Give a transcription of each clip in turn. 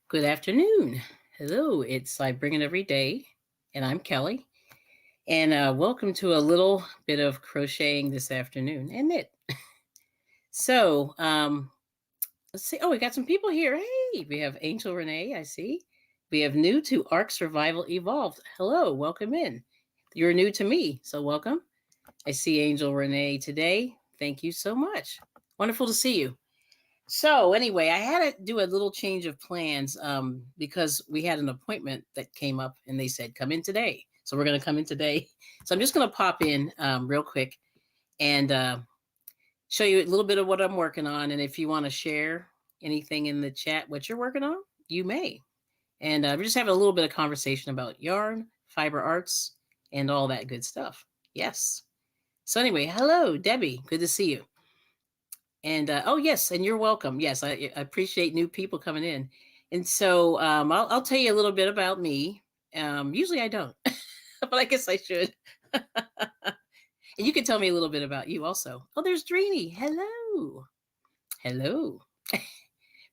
Good afternoon. Hello, it's I Bring It Every Day, and I'm Kelly. And welcome to a little bit of crocheting this afternoon and knit. So let's see. Oh, we got some people here. Hey, we have Angel Renee, I see. We have new to Ark Survival Evolved. Hello, welcome in. You're new to me, so welcome. I see Angel Renee today. Thank you so much. Wonderful to see you. So anyway, I had to do a little change of plans because we had an appointment that came up, and they said come in today. So we're going to come in today. So I'm just going to pop in real quick and show you a little bit of what I'm working on. And if you want to share anything in the chat, what you're working on, you may. And we're just having a little bit of conversation about yarn, fiber arts, and all that good stuff. Yes. So anyway, hello, Debbie. Good to see you. And oh yes, and you're welcome. Yes, I appreciate new people coming in. And so I'll tell you a little bit about me. Usually I don't, but I guess I should. And you can tell me a little bit about you also. Oh, there's Dreamy. Hello, hello.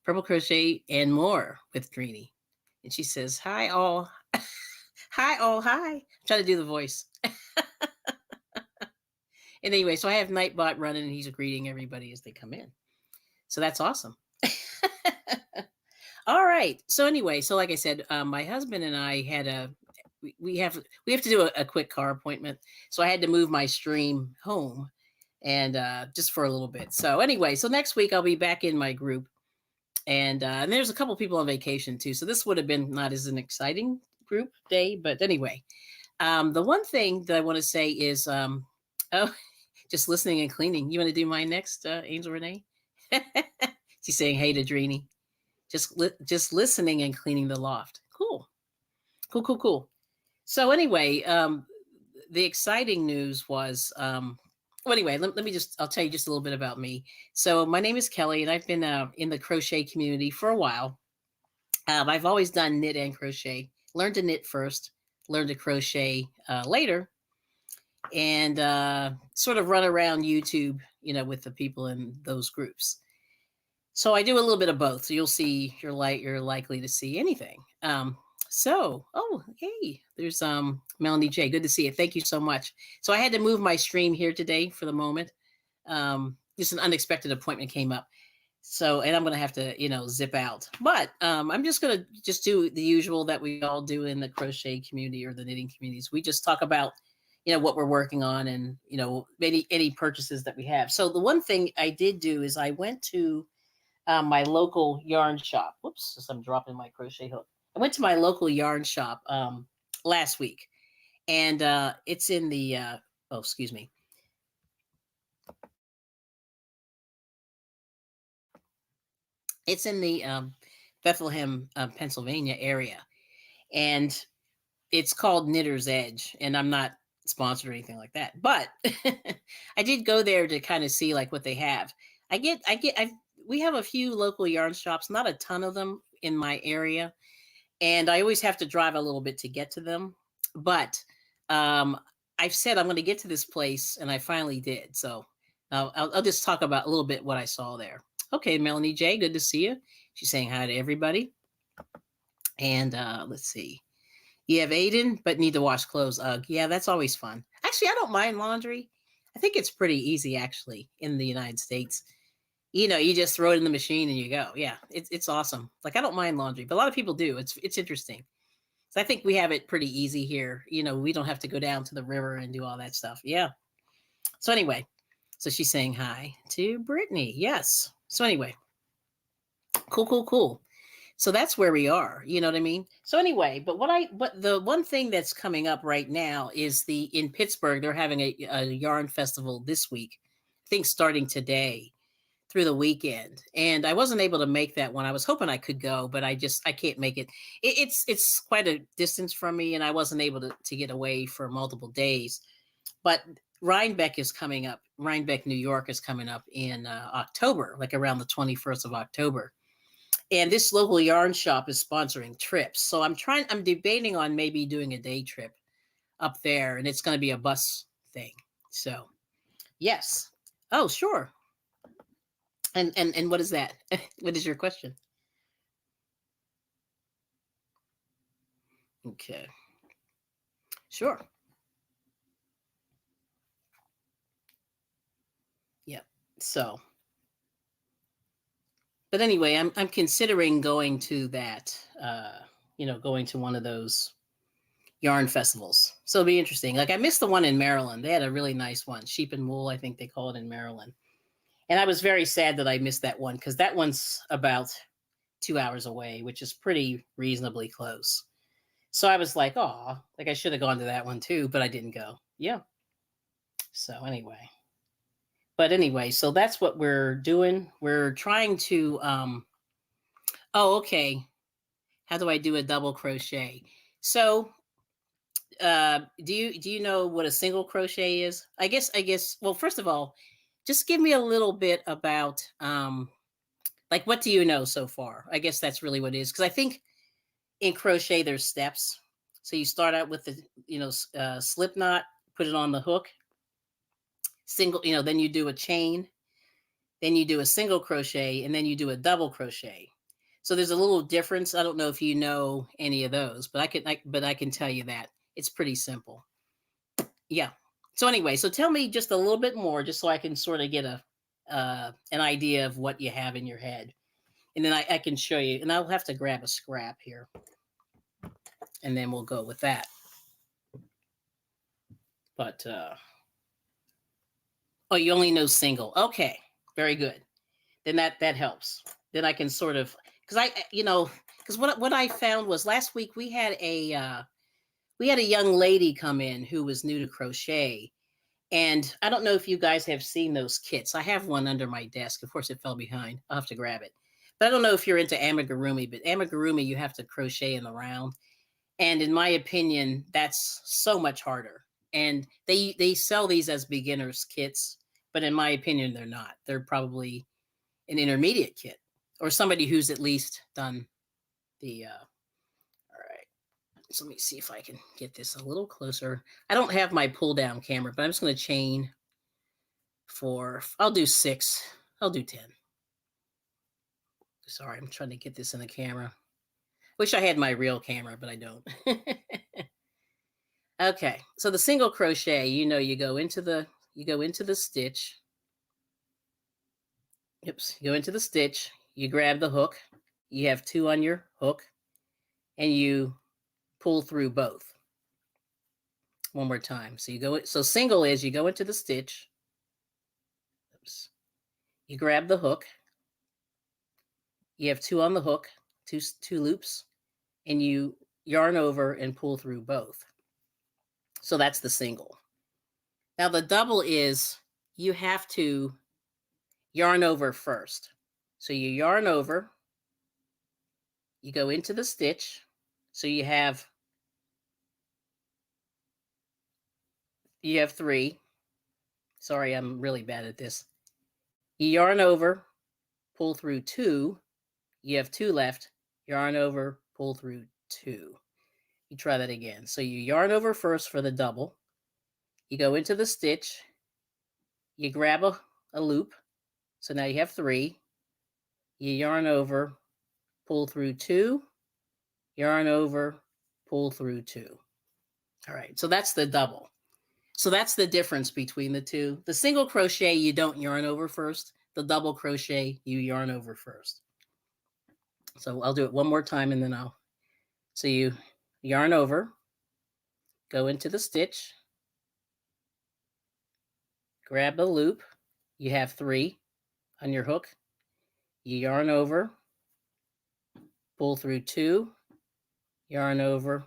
Purple crochet and more with Dreamy. And she says, "Hi all, hi all, hi." I'm trying to do the voice. And anyway, so I have Nightbot running, and he's greeting everybody as they come in. So that's awesome. All right. So anyway, so like I said, my husband and I had we have to do a quick car appointment, so I had to move my stream home, and just for a little bit. So anyway, so next week I'll be back in my group, and there's a couple people on vacation too. So this would have been not as an exciting group day, but anyway, the one thing that I want to say is, oh, just listening and cleaning. You want to do mine next, Angel Renee? She's saying hey to Dreeny. Just listening and cleaning the loft. Cool, cool, cool, cool. So anyway, the exciting news was well, anyway, let me just I'll tell you just a little bit about me. So my name is Kelly, and I've been in the crochet community for a while. I've always done knit and crochet. Learned to knit first, learned to crochet later, and sort of run around YouTube, with the people in those groups. So I do a little bit of both. So you'll see, you're likely to see anything. Oh, hey, there's Melanie J. Good to see you. Thank you so much. So I had to move my stream here today for the moment. Just an unexpected appointment came up. So, and I'm going to have to, zip out. But I'm just going to just do the usual that we all do in the crochet community or the knitting communities. We just talk about, what we're working on, and, any purchases that we have. So the one thing I did do is I went to my local yarn shop. Whoops, I'm dropping my crochet hook. I went to my local yarn shop last week, and it's in the, oh, excuse me. It's in the Bethlehem, Pennsylvania area, and it's called Knitter's Edge, and I'm not sponsored or anything like that, but I did go there to kind of see like what they have. We have a few local yarn shops, not a ton of them in my area, and I always have to drive a little bit to get to them. But I've said I'm going to get to this place, and I finally did. So I'll just talk about a little bit what I saw there. Okay, Melanie J, good to see you. She's saying hi to everybody. And let's see. You have Aiden, but need to wash clothes. Ugh, yeah, that's always fun. Actually, I don't mind laundry. I think it's pretty easy, actually, in the United States. You just throw it in the machine and you go. Yeah, it's awesome. Like, I don't mind laundry, but a lot of people do. It's interesting. So I think we have it pretty easy here. We don't have to go down to the river and do all that stuff. Yeah. So anyway, so she's saying hi to Brittany. Yes. So anyway, cool, cool, cool. So that's where we are. You know what I mean? So anyway, but the one thing that's coming up right now is in Pittsburgh, they're having a yarn festival this week. I think starting today through the weekend, and I wasn't able to make that one. I was hoping I could go, but I can't make it. It's quite a distance from me, and I wasn't able to get away for multiple days. But Rhinebeck is coming up. Rhinebeck, New York is coming up in October, like around the 21st of October. And this local yarn shop is sponsoring trips. So I'm debating on maybe doing a day trip up there, and it's going to be a bus thing. So yes. Oh, sure. And what is that? What is your question? Okay. Sure. Yep. So, but anyway, I'm considering going to that. Going to one of those yarn festivals. So it'll be interesting. Like I missed the one in Maryland. They had a really nice one, Sheep and Wool, I think they call it in Maryland. And I was very sad that I missed that one because that one's about 2 hours away, which is pretty reasonably close. So I was like, oh, like I should have gone to that one too, but I didn't go. Yeah. So anyway, so that's what we're doing. We're trying to oh, okay. How do I do a double crochet? So do you know what a single crochet is? I guess well, first of all, just give me a little bit about like what do you know so far? I guess that's really what it is because I think in crochet there's steps. So you start out with the slip knot, put it on the hook, single, then you do a chain, then you do a single crochet, and then you do a double crochet. So there's a little difference. I don't know if you know any of those, but I can tell you that it's pretty simple. Yeah. So anyway, so tell me just a little bit more, just so I can sort of get an idea of what you have in your head, and then I can show you. And I'll have to grab a scrap here, and then we'll go with that. But oh, you only know single. Okay, very good. Then that helps. Then I can sort of because what I found was last week we had a young lady come in who was new to crochet. And I don't know if you guys have seen those kits. I have one under my desk. Of course, it fell behind. I'll have to grab it. But I don't know if you're into amigurumi, but amigurumi, you have to crochet in the round. And in my opinion, that's so much harder. And they sell these as beginners kits, but in my opinion, they're not. They're probably an intermediate kit or somebody who's at least done the all right. So let me see if I can get this a little closer. I don't have my pull down camera, but I'm just going to chain I'll do 6. I'll do 10. Sorry, I'm trying to get this in the camera. Wish I had my real camera, but I don't. Okay, so the single crochet, you go into the stitch. Oops, you go into the stitch, you grab the hook, you have 2 on your hook, and you pull through both. One more time. So single is you go into the stitch. Oops. You grab the hook. You have 2 on the hook, two loops, and you yarn over and pull through both. So that's the single. Now the double is you have to yarn over first. So you yarn over, you go into the stitch. So you have 3. Sorry, I'm really bad at this. You yarn over, pull through 2. You have 2 left. Yarn over, pull through 2. You try that again. So you yarn over first for the double. You go into the stitch. You grab a loop. So now you have 3. You yarn over, pull through 2. Yarn over, pull through 2. All right, so that's the double. So that's the difference between the two. The single crochet, you don't yarn over first. The double crochet, you yarn over first. So I'll do it one more time and then so you yarn over, go into the stitch, grab the loop. You have 3 on your hook. You yarn over, pull through 2, yarn over,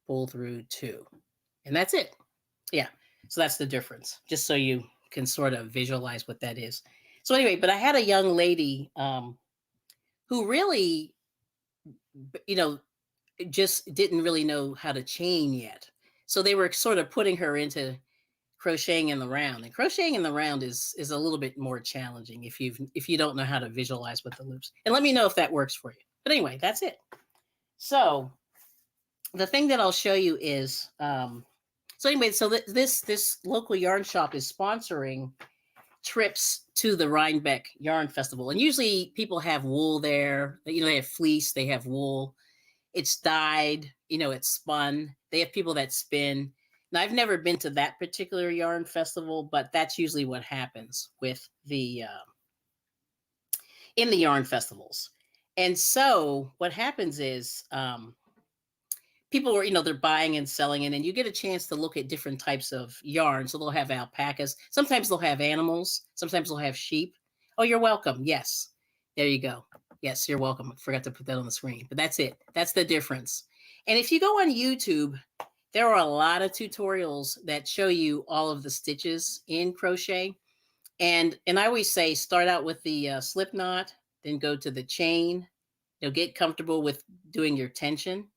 pull through 2. And that's it. Yeah. So that's the difference, just so you can sort of visualize what that is. So anyway, but I had a young lady who really, just didn't really know how to chain yet. So they were sort of putting her into crocheting in the round. And crocheting in the round is a little bit more challenging if you don't know how to visualize with the loops. And let me know if that works for you. But anyway, that's it. So the thing that I'll show you is so this local yarn shop is sponsoring trips to the Rhinebeck Yarn Festival. And usually people have wool there. They have fleece, they have wool. It's dyed. it's spun. They have people that spin. Now, I've never been to that particular yarn festival, but that's usually what happens with the in the yarn festivals. And so what happens is people are, they're buying and selling it, and you get a chance to look at different types of yarn. So they'll have alpacas. Sometimes they'll have animals. Sometimes they'll have sheep. Oh, you're welcome. Yes. There you go. Yes, you're welcome. I forgot to put that on the screen, but that's it. That's the difference. And if you go on YouTube, there are a lot of tutorials that show you all of the stitches in crochet. And I always say, start out with the slip knot, then go to the chain. Get comfortable with doing your tension.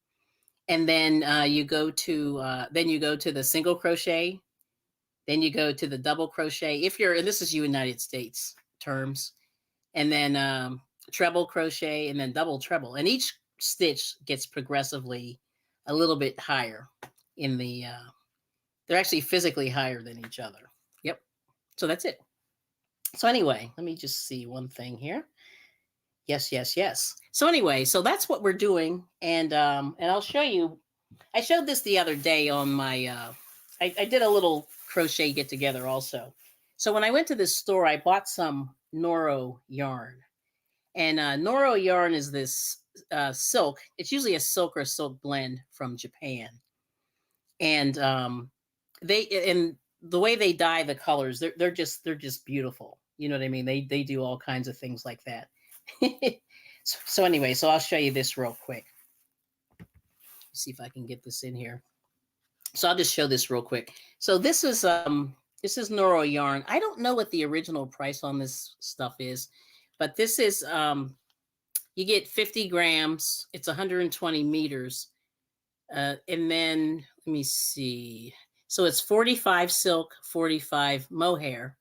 And then you go to the single crochet. Then you go to the double crochet. And this is United States terms. And then treble crochet and then double treble. And each stitch gets progressively a little bit higher in the, they're actually physically higher than each other. Yep. So that's it. So anyway, let me just see one thing here. Yes, yes, yes. So anyway, so that's what we're doing. And I'll show you. I showed this the other day on my, I did a little crochet get together also. So when I went to this store, I bought some Noro yarn. And Noro yarn is this silk. It's usually a silk or silk blend from Japan. And the way they dye the colors, they're just beautiful. You know what I mean? They do all kinds of things like that. So anyway, so I'll show you this real quick. Let's see if I can get this in here. So I'll just show this real quick. So this is Noro yarn. I don't know what the original price on this stuff is, but this is you get 50 grams. It's 120 meters. And then let me see. So it's 45 silk, 45 mohair,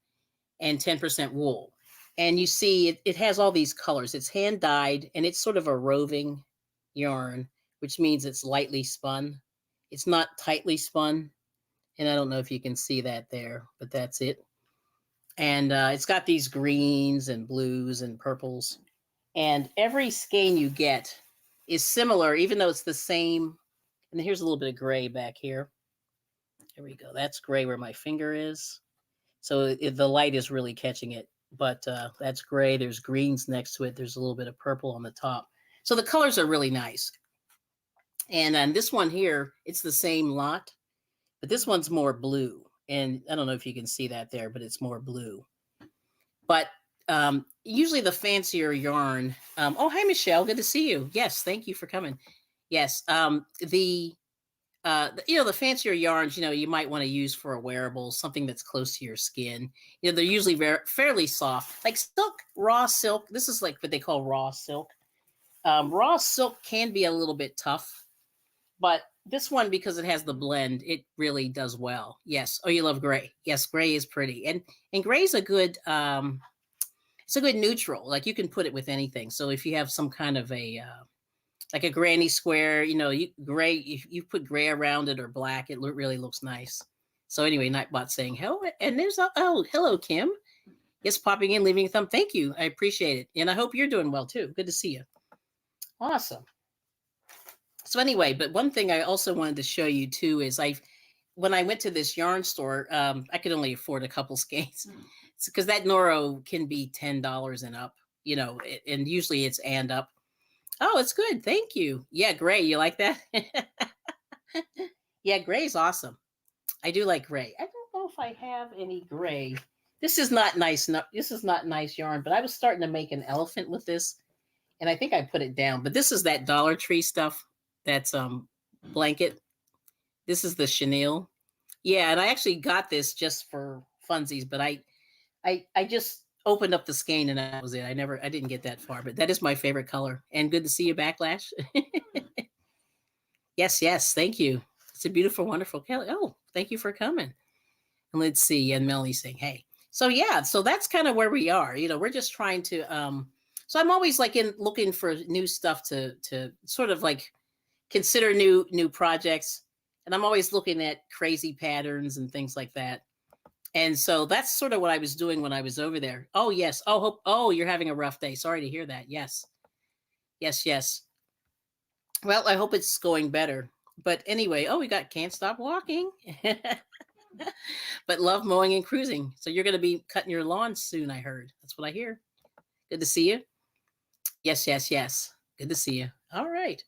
and 10% wool. And you see it has all these colors. It's hand dyed, and it's sort of a roving yarn, which means it's lightly spun. It's not tightly spun. And I don't know if you can see that there, but that's it. And it's got these greens and blues and purples. And every skein you get is similar, even though it's the same. And here's a little bit of gray back here. There we go. That's gray where my finger is. So the light is really catching it. But that's gray. There's greens next to it. There's a little bit of purple on the top. So the colors are really nice. And this one here, it's the same lot, but this one's more blue. And I don't know if you can see that there, but it's more blue. But usually the fancier yarn. Oh, hi, Michelle. Good to see you. Yes, thank you for coming. Yes, the fancier yarns, you might want to use for a wearable, something that's close to your skin. They're usually fairly soft, like silk, raw silk. This is like what they call raw silk. Raw silk can be a little bit tough, but this one, because it has the blend, it really does well. Yes. Oh, you love gray. Yes, gray is pretty, and gray is a good. It's a good neutral. Like you can put it with anything. So if you have some kind of a like a granny square, gray, if you put gray around it or black, it really looks nice. So anyway, Nightbot saying hello, and there's hello Kim. Yes, popping in, leaving a thumb. Thank you, I appreciate it, and I hope you're doing well too. Good to see you. Awesome. So anyway, but one thing I also wanted to show you too is when I went to this yarn store, I could only afford a couple skeins because that Noro can be $10 and up, and usually it's and up. Oh, it's good. Thank you. Yeah, gray. You like that? Yeah, gray's awesome. I do like gray. I don't know if I have any gray. This is not nice. No, this is not nice yarn, but I was starting to make an elephant with this, and I think I put it down. But this is that Dollar Tree stuff. That's blanket. This is the chenille. Yeah, and I actually got this just for funsies, but I just opened up the skein and that was it. I didn't get that far, but that is my favorite color. And good to see you, Backlash. Yes. Thank you. It's a beautiful, wonderful Kelly. Oh, thank you for coming. And let's see. And Melanie saying, hey. So yeah, so that's kind of where we are. We're just trying to, so I'm always like looking for new stuff to sort of like consider new projects. And I'm always looking at crazy patterns and things like that. And so that's sort of what I was doing when I was over there. Oh, yes. Oh, you're having a rough day. Sorry to hear that. Yes. Well, I hope it's going better. But anyway, oh, we got Can't Stop Walking. But love mowing and cruising. So you're going to be cutting your lawn soon, I heard. That's what I hear. Good to see you. Yes, yes, yes. Good to see you. All right.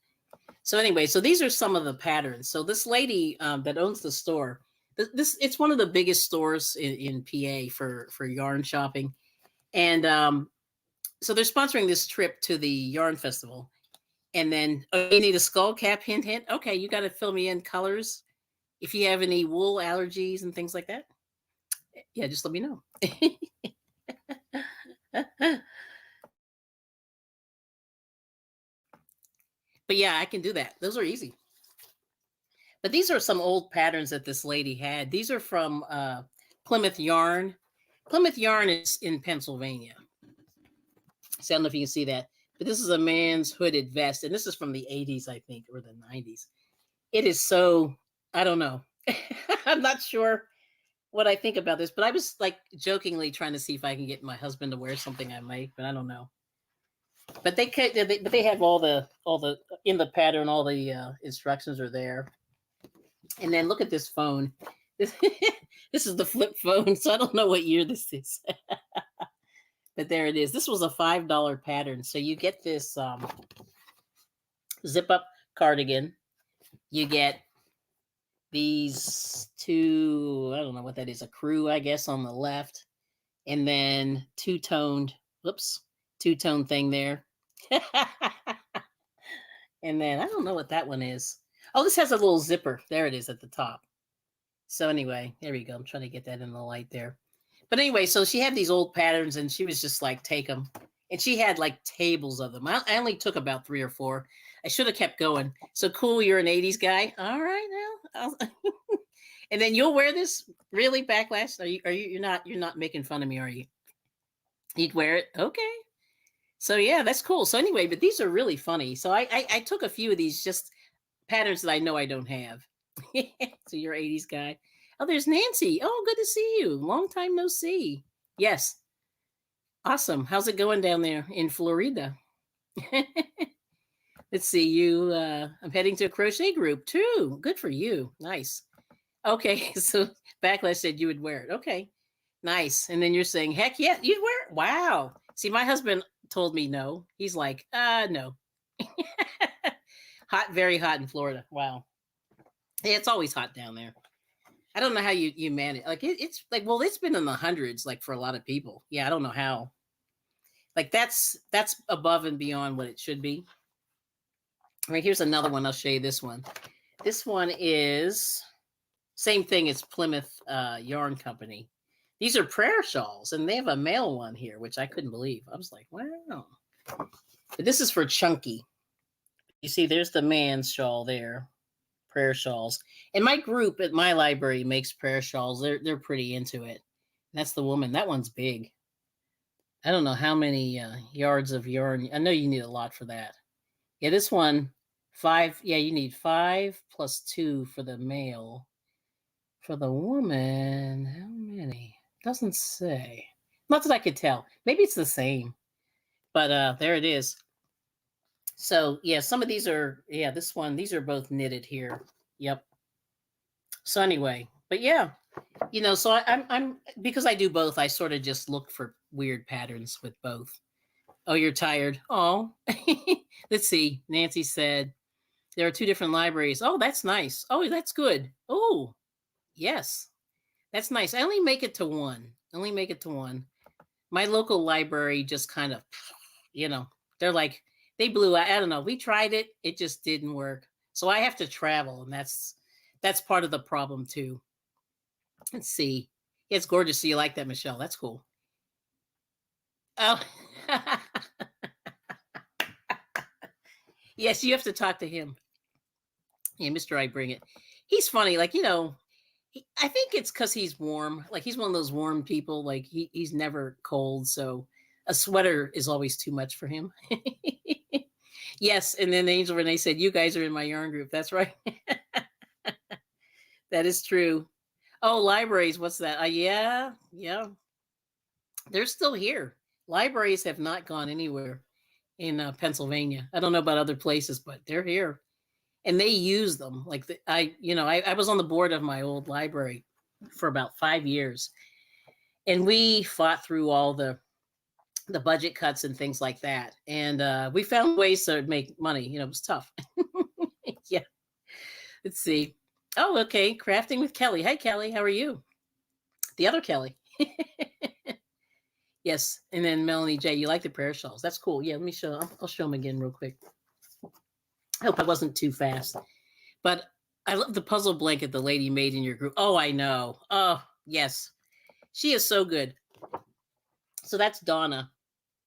So anyway, so these are some of the patterns. So this lady that owns the store, this it's one of the biggest stores in PA for yarn shopping, and so they're sponsoring this trip to the yarn festival. And then, oh, you need a skull cap, hint, hint. Okay, you got to fill me in colors. If you have any wool allergies and things like that, yeah, just let me know. But yeah, I can do that. Those are easy. But these are some old patterns that this lady had. These are from Plymouth Yarn. Plymouth Yarn is in Pennsylvania. So I don't know if you can see that. But this is a man's hooded vest. And this is from the 80s, I think, or the 90s. It is so, I don't know. I'm not sure what I think about this, but I was like jokingly trying to see if I can get my husband to wear something I might, but I don't know. But they have all the in the pattern, all the instructions are there. And then look at this phone. This, this is the flip phone, so I don't know what year this is. But there it is. This was a $5 pattern. So you get this zip up cardigan. You get these two, I don't know what that is, a crew, I guess, on the left. And then two-toned thing there. And then I don't know what that one is. Oh, this has a little zipper. There it is at the top. So anyway, there we go. I'm trying to get that in the light there. But anyway, so she had these old patterns and she was just like, take them. And she had like tables of them. I only took about 3 or 4. I should have kept going. So cool, you're an 80s guy. All right now. And then you'll wear this? Really, Backlash? You're not making fun of me, are you? You'd wear it? Okay. So yeah, that's cool. So anyway, but these are really funny. So I took a few of these just patterns that I know I don't have. So you're 80s guy. Oh, there's Nancy. Oh, good to see you. Long time no see. Yes. Awesome. How's it going down there in Florida? Let's see you. I'm heading to a crochet group too. Good for you. Nice. Okay. So Backlash said you would wear it. Okay. Nice. And then you're saying, heck yeah, you'd wear it. Wow. See, my husband told me no. He's like, no. Hot, very hot in Florida. Wow. Yeah, it's always hot down there. I don't know how you manage. Like it's like, well, it's been in the hundreds, like for a lot of people. Yeah, I don't know how. Like that's above and beyond what it should be. All right, here's another one. I'll show you this one. This one is same thing as Plymouth Yarn Company. These are prayer shawls, and they have a male one here, which I couldn't believe. I was like, wow. But this is for Chunky. You see, there's the man's shawl there. Prayer shawls. And my group at my library makes prayer shawls. They're pretty into it. That's the woman. That one's big. I don't know how many yards of yarn. I know you need a lot for that. Yeah, this one, 5. Yeah, you need 5 plus 2 for the male. For the woman, how many? Doesn't say. Not that I could tell. Maybe it's the same. But there it is. So yeah, some of these are, yeah, this one, these are both knitted here. Yep. So anyway, but yeah, you know, so I'm because I do both, I sort of just look for weird patterns with both. Oh, you're tired. Oh, let's see. Nancy said there are 2 different libraries. Oh, that's nice. Oh, that's good. Oh, yes, that's nice. I only make it to one. My local library just kind of, you know, they're like, they blew out. I don't know. We tried it. It just didn't work. So I have to travel, and that's part of the problem too. Let's see. Yeah, it's gorgeous. So you like that, Michelle? That's cool. Oh, yes. You have to talk to him. Yeah, Mr. I bring it. He's funny. Like, you know, I think it's because he's warm. Like he's one of those warm people. Like he's never cold. So a sweater is always too much for him. Yes. And then Angel Renee said, you guys are in my yarn group. That's right. That is true. Oh, libraries. What's that? Yeah. Yeah. They're still here. Libraries have not gone anywhere in Pennsylvania. I don't know about other places, but they're here. and they use them. Like I was on the board of my old library for about 5 years, and we fought through all the budget cuts and things like that, and we found ways to make money. It was tough. Yeah. Let's see. Oh, okay. Crafting with Kelly. Hi, Kelly. How are you? The other Kelly. Yes. And then Melanie J, you like the prayer shawls. That's cool. Yeah, let me show. I'll show them again real quick. I hope I wasn't too fast. But I love the puzzle blanket the lady made in your group. Oh, I know. Oh, yes. She is so good. So that's Donna.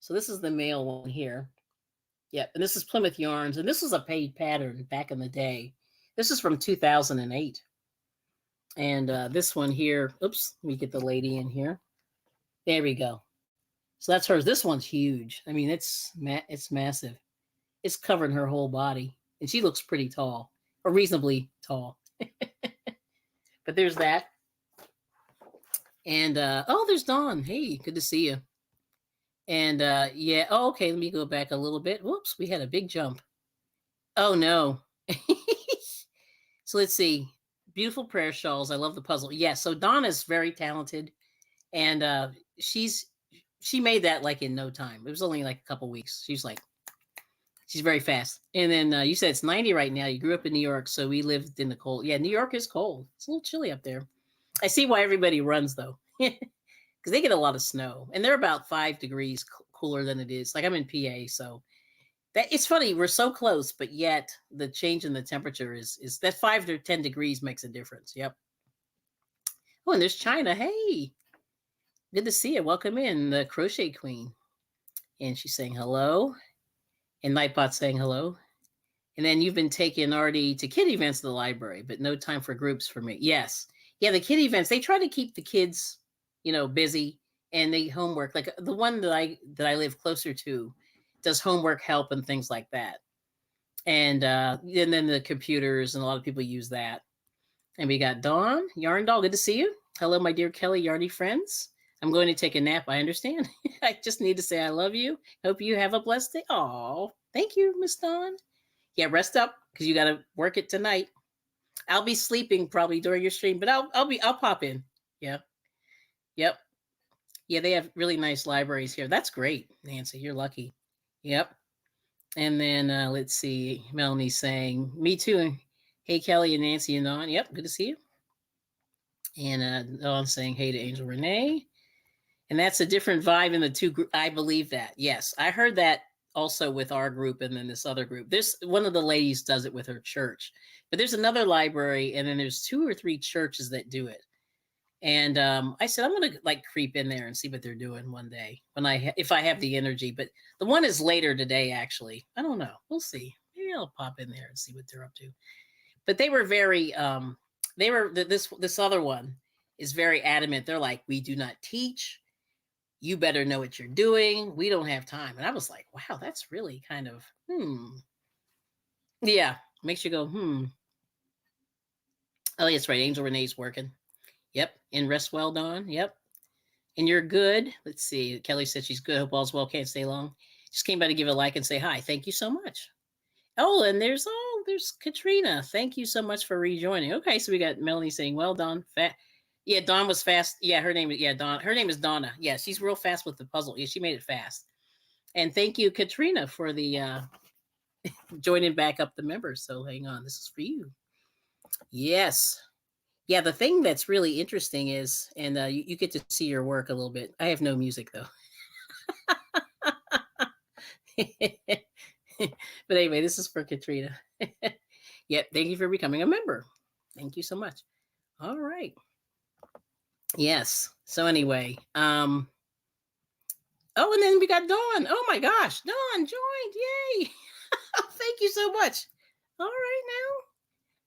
So this is the male one here. Yep. And this is Plymouth Yarns. And this was a paid pattern back in the day. This is from 2008. And this one here, oops, let me get the lady in here. There we go. So that's hers. This one's huge. I mean, it's massive. It's covering her whole body. And she looks pretty tall, or reasonably tall. But there's that. And, oh, there's Dawn. Hey, good to see you. And, yeah, oh, okay, let me go back a little bit. Whoops, we had a big jump. Oh, no. So let's see. Beautiful prayer shawls. I love the puzzle. Yeah, so Dawn is very talented. And she made that like in no time. It was only like a couple weeks. She's very fast. And then you said it's 90 right now. You grew up in New York, so we lived in the cold. Yeah, New York is cold. It's a little chilly up there. I see why everybody runs though, because they get a lot of snow, and they're about 5 degrees cooler than it is. Like I'm in PA, so that it's funny. We're so close, but yet the change in the temperature is that 5 to 10 degrees makes a difference. Yep. Oh, and there's China. Hey, good to see you. Welcome in, the Crochet Queen. And she's saying hello. And Nightbot saying hello. And then you've been taking already to kid events at the library, but no time for groups for me. Yes. Yeah, the kid events, they try to keep the kids, busy, and they homework. Like the one that I live closer to does homework help and things like that. And then the computers, and a lot of people use that. And we got Dawn, Yarn Doll, good to see you. Hello, my dear Kelly Yarny friends. I'm going to take a nap. I understand. I just need to say I love you. Hope you have a blessed day. Oh, thank you, Miss Dawn. Yeah, rest up because you got to work it tonight. I'll be sleeping probably during your stream, but I'll pop in. Yeah. Yep. Yeah, they have really nice libraries here. That's great, Nancy. You're lucky. Yep. And then let's see. Melanie's saying, me too. Hey, Kelly and Nancy and Dawn. Yep, good to see you. And Dawn saying hey to Angel Renee. And that's a different vibe in the two groups. I believe that. Yes. I heard that also with our group and then this other group. There's one of the ladies does it with her church. But there's another library, and then there's 2 or 3 churches that do it. And I said, I'm going to like creep in there and see what they're doing one day when if I have the energy. But the one is later today, actually. I don't know. We'll see. Maybe I'll pop in there and see what they're up to. But they were very, this other one is very adamant. They're like, we do not teach. You better know what you're doing. We don't have time. And I was like, wow, that's really kind of, Yeah, makes you go, Oh, that's right. Angel Renee's working. Yep. And rest well, Dawn. Yep. And you're good. Let's see. Kelly said she's good. Hope all's well. Can't stay long. Just came by to give a like and say hi. Thank you so much. Oh, and there's Katrina. Thank you so much for rejoining. Okay, so we got Melanie saying, well done. Yeah, Dawn was fast. Yeah, her name is Donna. Yeah, she's real fast with the puzzle. Yeah, she made it fast. And thank you, Katrina, for the joining back up the members. So hang on, this is for you. Yes. Yeah, the thing that's really interesting is, and you get to see your work a little bit. I have no music though. But anyway, this is for Katrina. Yep, thank you for becoming a member. Thank you so much. All right. Yes. So anyway, oh, and then we got Dawn. Oh my gosh, Dawn joined. Yay. Thank you so much. All right now.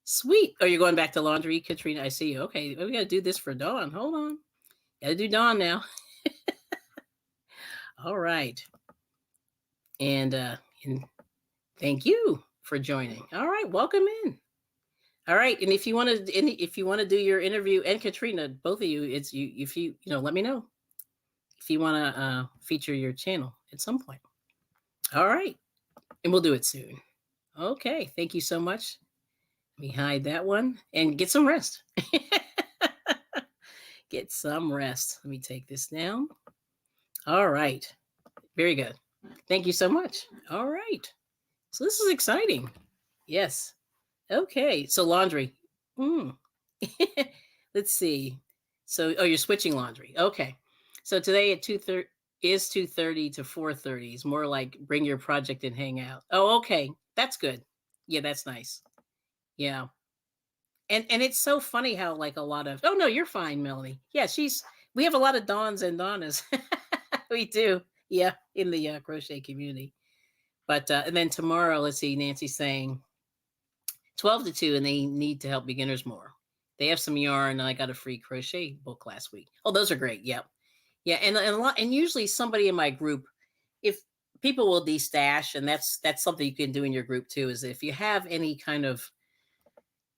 Sweet. Oh, you're going back to laundry, Katrina. I see you. Okay, we got to do this for Dawn. Hold on. Got to do Dawn now. All right. And thank you for joining. All right, welcome in. All right, and if you want to do your interview, and Katrina, both of you, it's you. If you let me know if you want to feature your channel at some point. All right, and we'll do it soon. Okay, thank you so much. Let me hide that one and get some rest. Get some rest. Let me take this down. All right. Very good. Thank you so much. All right. So this is exciting. Yes. Okay. So laundry. Hmm. Let's see. So, oh, you're switching laundry. Okay. So today at 2:30 is 2:30 to 4:30. It's more like bring your project and hang out. Oh, okay. That's good. Yeah, that's nice. Yeah. And it's so funny how like a lot of oh no, you're fine, Melanie. Yeah, we have a lot of Dons and Donnas. We do. Yeah, in the crochet community. But and then tomorrow, let's see, Nancy's saying 12 to 2 and they need to help beginners more. They have some yarn and I got a free crochet book last week. Oh, those are great. Yep. Yeah, and a lot and usually somebody in my group, if people will destash, and that's something you can do in your group too, is if you have any kind of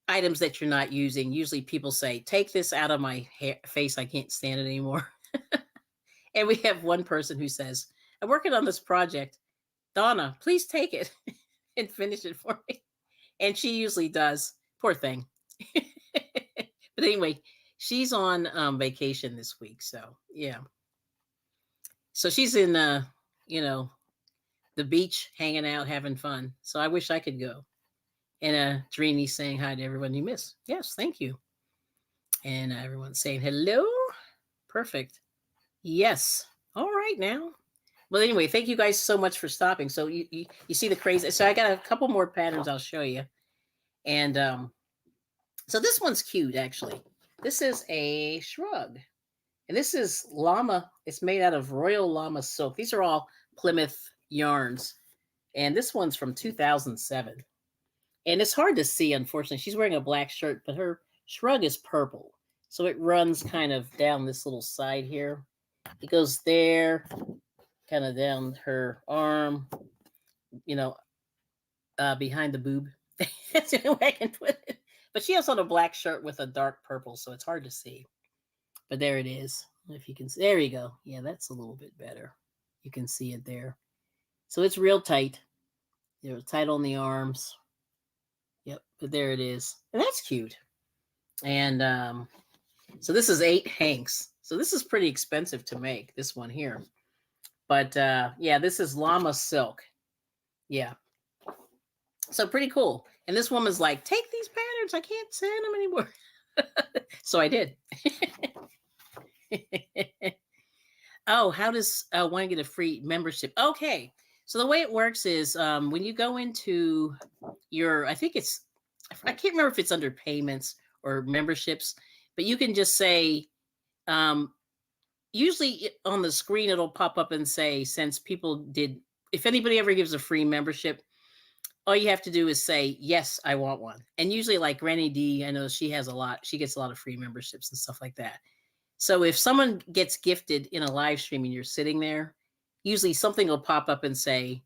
items that you're not using, usually people say, take this out of my face. I can't stand it anymore. And we have one person who says, I'm working on this project. Donna, please take it and finish it for me. And she usually does. Poor thing. But anyway, she's on vacation this week. So, yeah. So she's in, the beach, hanging out, having fun. So I wish I could go. And Dreamy saying hi to everyone you miss. Yes, thank you. And everyone's saying hello. Perfect. Yes. All right now. Well, anyway, thank you guys so much for stopping. So you see the crazy. So I got a couple more patterns I'll show you. And so this one's cute, actually. This is a shrug. And this is llama. It's made out of royal llama silk. These are all Plymouth yarns. And this one's from 2007. And it's hard to see, unfortunately. She's wearing a black shirt, but her shrug is purple. So it runs kind of down this little side here. It goes there, kind of down her arm, behind the boob. That's the only way I can put it. But she has on a black shirt with a dark purple, so it's hard to see. But there it is. If you can see, there you go. Yeah, that's a little bit better. You can see it there. So it's real tight. They're tight on the arms. Yep, but there it is. And that's cute. And so this is 8 hanks. So this is pretty expensive to make, this one here. But yeah, this is llama silk. Yeah. So pretty cool. And this woman's like, take these patterns. I can't send them anymore. So I did. Oh, how does one get a free membership? Okay. So the way it works is when you go into your, I can't remember if it's under payments or memberships, but you can just say, usually on the screen, it'll pop up and say, since people did, if anybody ever gives a free membership, all you have to do is say, yes, I want one. And usually like Granny D, I know she gets a lot of free memberships and stuff like that. So if someone gets gifted in a live stream and you're sitting there, usually something will pop up and say,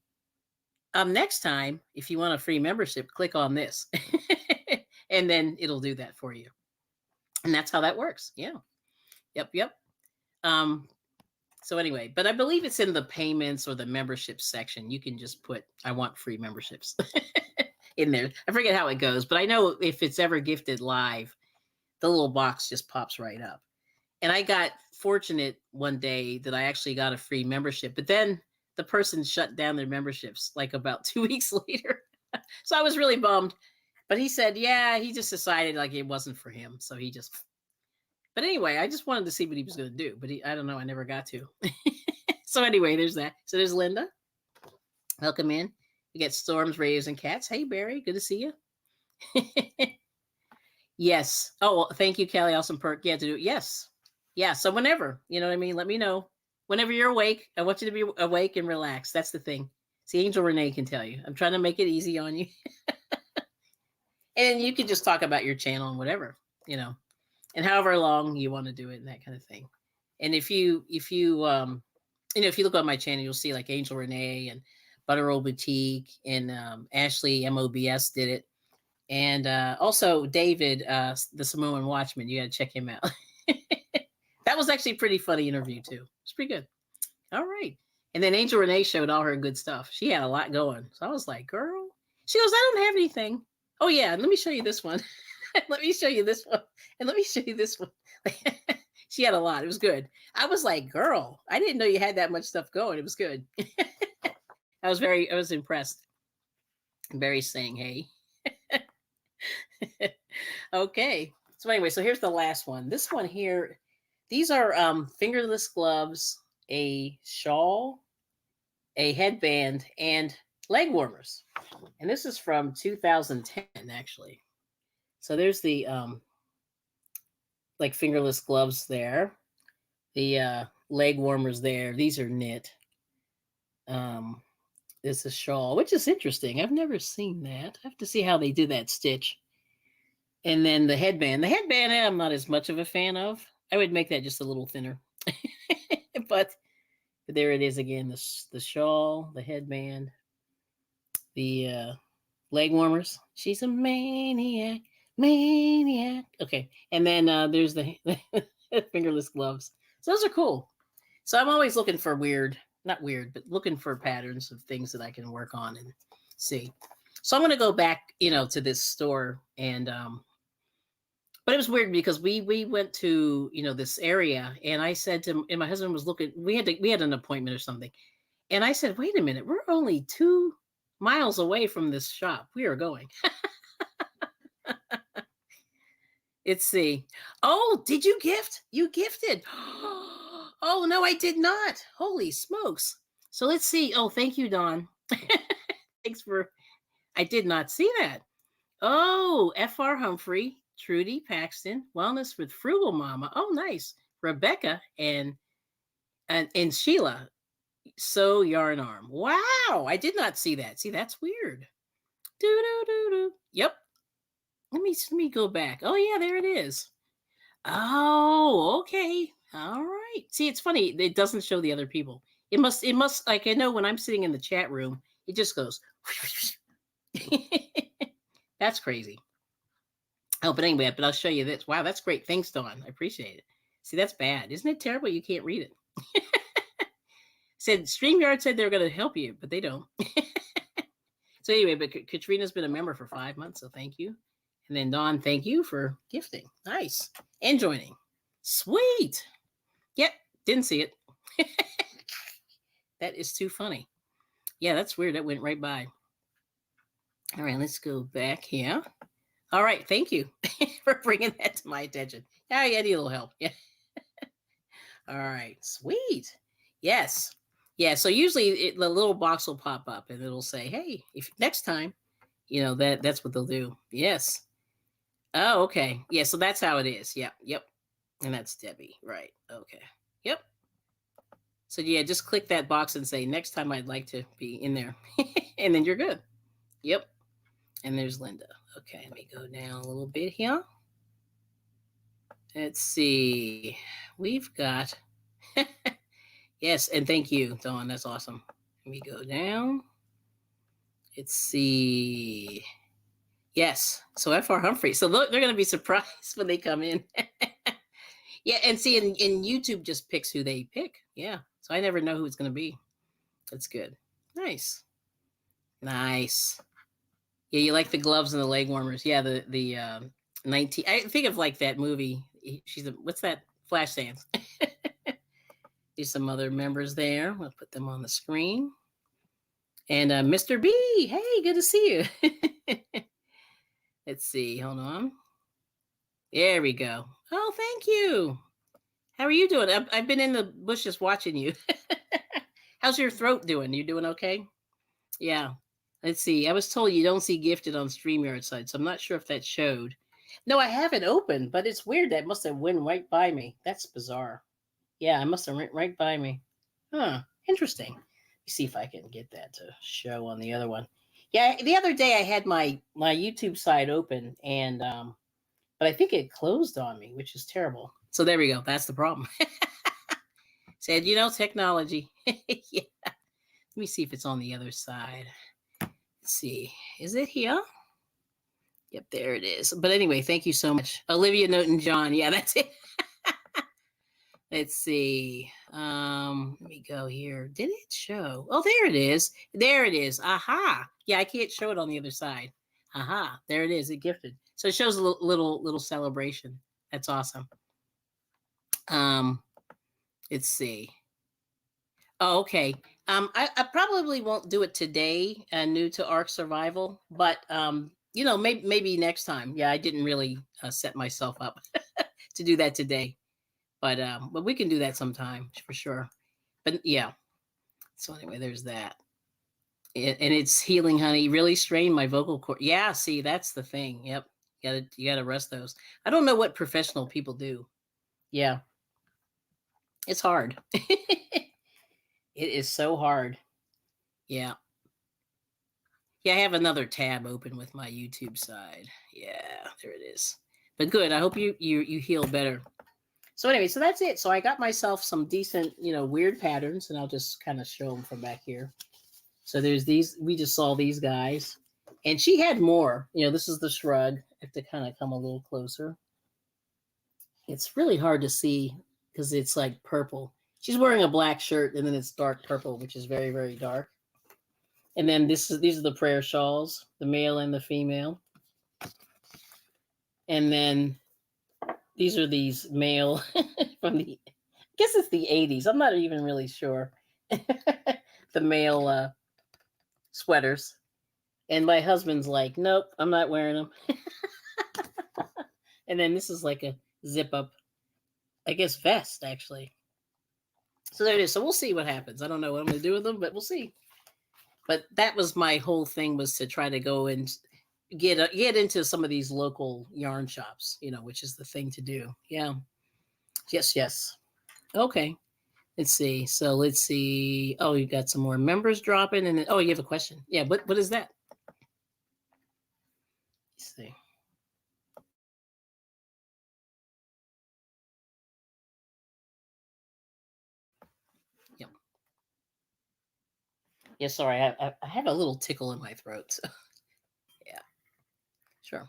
next time, if you want a free membership, click on this. And then it'll do that for you. And that's how that works. Yeah. Yep. So anyway, but I believe it's in the payments or the membership section. You can just put, I want free memberships in there. I forget how it goes, but I know if it's ever gifted live, the little box just pops right up. And I got fortunate one day that I actually got a free membership, but then the person shut down their memberships like about 2 weeks later. So I was really bummed, but he said, yeah, he just decided like it wasn't for him. So he just, but anyway, I just wanted to see what he was going to do, but I don't know. I never got to. So anyway, there's that. So there's Linda. Welcome in. We got Storms, Raves, and Cats. Hey, Barry. Good to see you. Yes. Oh, well, thank you, Kelly. Awesome perk. Yeah, to do it. Yes. Yeah. So whenever, you know what I mean? Let me know. Whenever you're awake, I want you to be awake and relaxed. That's the thing. See, Angel Renee can tell you. I'm trying to make it easy on you. And you can just talk about your channel and whatever, and however long you want to do it and that kind of thing. And if you look on my channel, you'll see like Angel Renee and Butterroll Boutique and Ashley MOBS did it. And also David, the Samoan Watchman, you got to check him out. That was actually a pretty funny interview too. It's pretty good. All right. And then Angel Renee showed all her good stuff. She had a lot going. So I was like, girl, she goes, I don't have anything. Oh yeah, and let me show you this one. Let me show you this one. And let me show you this one. She had a lot. It was good. I was like, girl, I didn't know you had that much stuff going. It was good. I was impressed. Barry's saying, hey. Okay. So anyway, so here's the last one. This one here, these are fingerless gloves, a shawl, a headband, and leg warmers. And this is from 2010, actually. So there's the like fingerless gloves there. The leg warmers there. These are knit. It's a shawl, which is interesting. I've never seen that. I have to see how they do that stitch. And then the headband. The headband I'm not as much of a fan of. I would make that just a little thinner. But there it is again. The shawl, the headband, the leg warmers. She's a maniac, maniac. Okay. And then there's the fingerless gloves. So those are cool. So I'm always looking for not weird, but looking for patterns of things that I can work on and see. So I'm going to go back, to this store and, but it was weird because we went to, this area and I said to him, and my husband was looking, we had an appointment or something. And I said, wait a minute, we're only 2 miles away from this shop. We are going. Let's see. Oh, did you gift? You gifted. Oh, no, I did not. Holy smokes. So let's see. Oh, thank you, Dawn. I did not see that. Oh, F.R. Humphrey, Trudy Paxton, Wellness with Frugal Mama. Oh, nice. Rebecca and Sheila. Sew Yarn Arm. Wow, I did not see that. See, that's weird. Do. Yep. Let me go back. Oh yeah, there it is. Oh, okay. All right. See, it's funny. It doesn't show the other people. It must like I know when I'm sitting in the chat room, it just goes. That's crazy. Oh, but anyway, I'll show you this. Wow, that's great. Thanks, Dawn. I appreciate it. See, that's bad. Isn't it terrible? You can't read it. Said StreamYard said they're going to help you, but they don't. So anyway, but Katrina's been a member for 5 months, so thank you. And then Dawn, thank you for gifting. Nice. And joining. Sweet. Yep, didn't see it. That is too funny. Yeah, that's weird. That went right by. All right, let's go back here. All right, thank you for bringing that to my attention. Yeah, I need a little help. Yeah. All right, sweet. Yes. Yeah, so usually the little box will pop up and it'll say, hey, if next time, that's what they'll do. Yes. Oh, okay. Yeah, so that's how it is. Yep. And that's Debbie. Right. Okay. Yep. So yeah, just click that box and say, next time I'd like to be in there. And then you're good. Yep. And there's Linda. Okay, let me go down a little bit here. Let's see. We've got... Yes, and thank you, Dawn. That's awesome. Let me go down. Let's see. Yes. So F.R. Humphrey. So they're going to be surprised when they come in. Yeah, and see, in YouTube just picks who they pick. Yeah. So I never know who it's going to be. That's good. Nice. Nice. Yeah, you like the gloves and the leg warmers. Yeah, the 19... I think of like that movie. What's that? Flashdance. There's some other members there. We'll put them on the screen. And Mr. B, hey, good to see you. Let's see, hold on. There we go. Oh, thank you. How are you doing? I've been in the bushes watching you. How's your throat doing? You doing okay? Yeah. Let's see. I was told you don't see gifted on StreamYard side, so I'm not sure if that showed. No, I haven't opened, but it's weird. That must have went right by me. That's bizarre. Yeah, I must have went right by me. Huh. Interesting. Let me see if I can get that to show on the other one. Yeah, the other day I had my YouTube side open, and but I think it closed on me, which is terrible. So there we go. That's the problem. Said, technology. Yeah. Let me see if it's on the other side. Let's see. Is it here? Yep, there it is. But anyway, thank you so much. Olivia Newton-John. Yeah, that's it. Let's see. Let me go here. Did it show? Oh, there it is. There it is. Aha. Yeah, I can't show it on the other side. Aha, there it is. It gifted. So it shows a little celebration. That's awesome. Um, let's see. Oh, okay. I probably won't do it today, new to Ark Survival, but maybe next time. Yeah, I didn't really set myself up to do that today, but we can do that sometime for sure. But yeah. So anyway, there's that. And it's healing, honey. Really strained my vocal cord. Yeah, see, that's the thing. Yep. You gotta rest those. I don't know what professional people do. Yeah. It's hard. It is so hard. Yeah. Yeah, I have another tab open with my YouTube side. Yeah, there it is. But good. I hope you heal better. So anyway, so that's it. So I got myself some decent, weird patterns, and I'll just kind of show them from back here. So there's these. We just saw these guys, and she had more. This is the shrug. I have to kind of come a little closer. It's really hard to see because it's like purple. She's wearing a black shirt, and then it's dark purple, which is very, very dark. And then these are the prayer shawls, the male and the female. And then these are these male from I guess it's the 80s. I'm not even really sure. The male sweaters. And my husband's like, nope, I'm not wearing them. And then this is like a zip up, I guess, vest, actually. So there it is. So we'll see what happens. I don't know what I'm going to do with them, but we'll see. But that was my whole thing, was to try to go and get into some of these local yarn shops, which is the thing to do. Yeah. Yes. Okay. Let's see. So let's see. Oh, you got some more members dropping, and then, oh, you have a question. Yeah. What is that? Let's see. Yep. Yeah. Sorry, I have a little tickle in my throat. So. Yeah. Sure.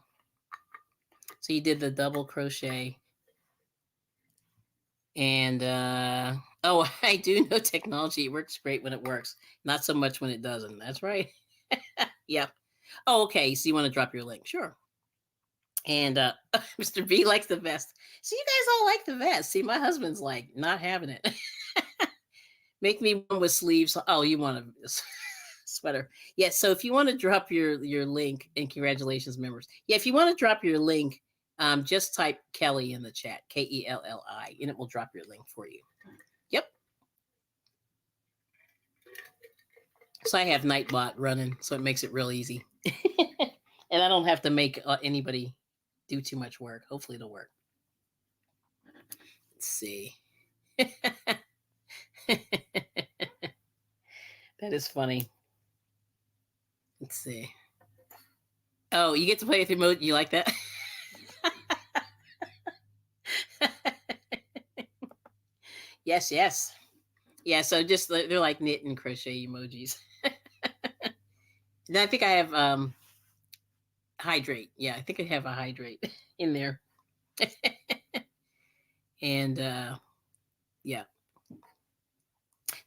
So you did the double crochet. And oh, I do know technology. It works great when it works, not so much when it doesn't. That's right. Yeah. Oh, okay. So you want to drop your link? Sure. And Mr. B likes the vest. So you guys all like the vest. See, my husband's like not having it. Make me one with sleeves. Oh, you want a sweater? Yeah. So if you want to drop your link, and congratulations, members. Yeah, if you want to drop your link, just type Kelli in the chat, Kelli, and it will drop your link for you. Yep. So I have Nightbot running, so it makes it real easy. And I don't have to make anybody do too much work. Hopefully it'll work. Let's see. That is funny. Let's see. Oh, you get to play with emoji. You like that? Yes. Yeah, so just they're like knit and crochet emojis. And I think I have hydrate. Yeah, I think I have a hydrate in there. And yeah.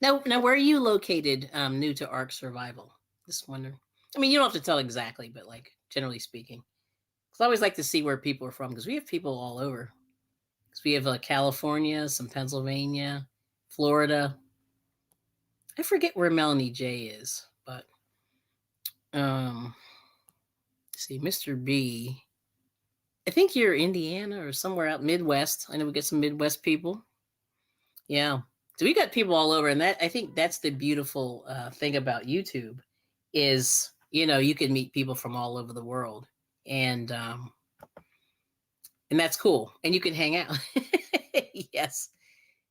Now where are you located, new to Ark Survival? Just wondering. I mean, you don't have to tell exactly, but like generally speaking. Because I always like to see where people are from, because we have people all over. Because we have California, some Pennsylvania, Florida. I forget where Melanie J is, but see, Mr. B. I think you're Indiana or somewhere out Midwest. I know we get some Midwest people. Yeah. So we got people all over, and I think that's the beautiful thing about YouTube is, you can meet people from all over the world, and that's cool, and you can hang out. Yes.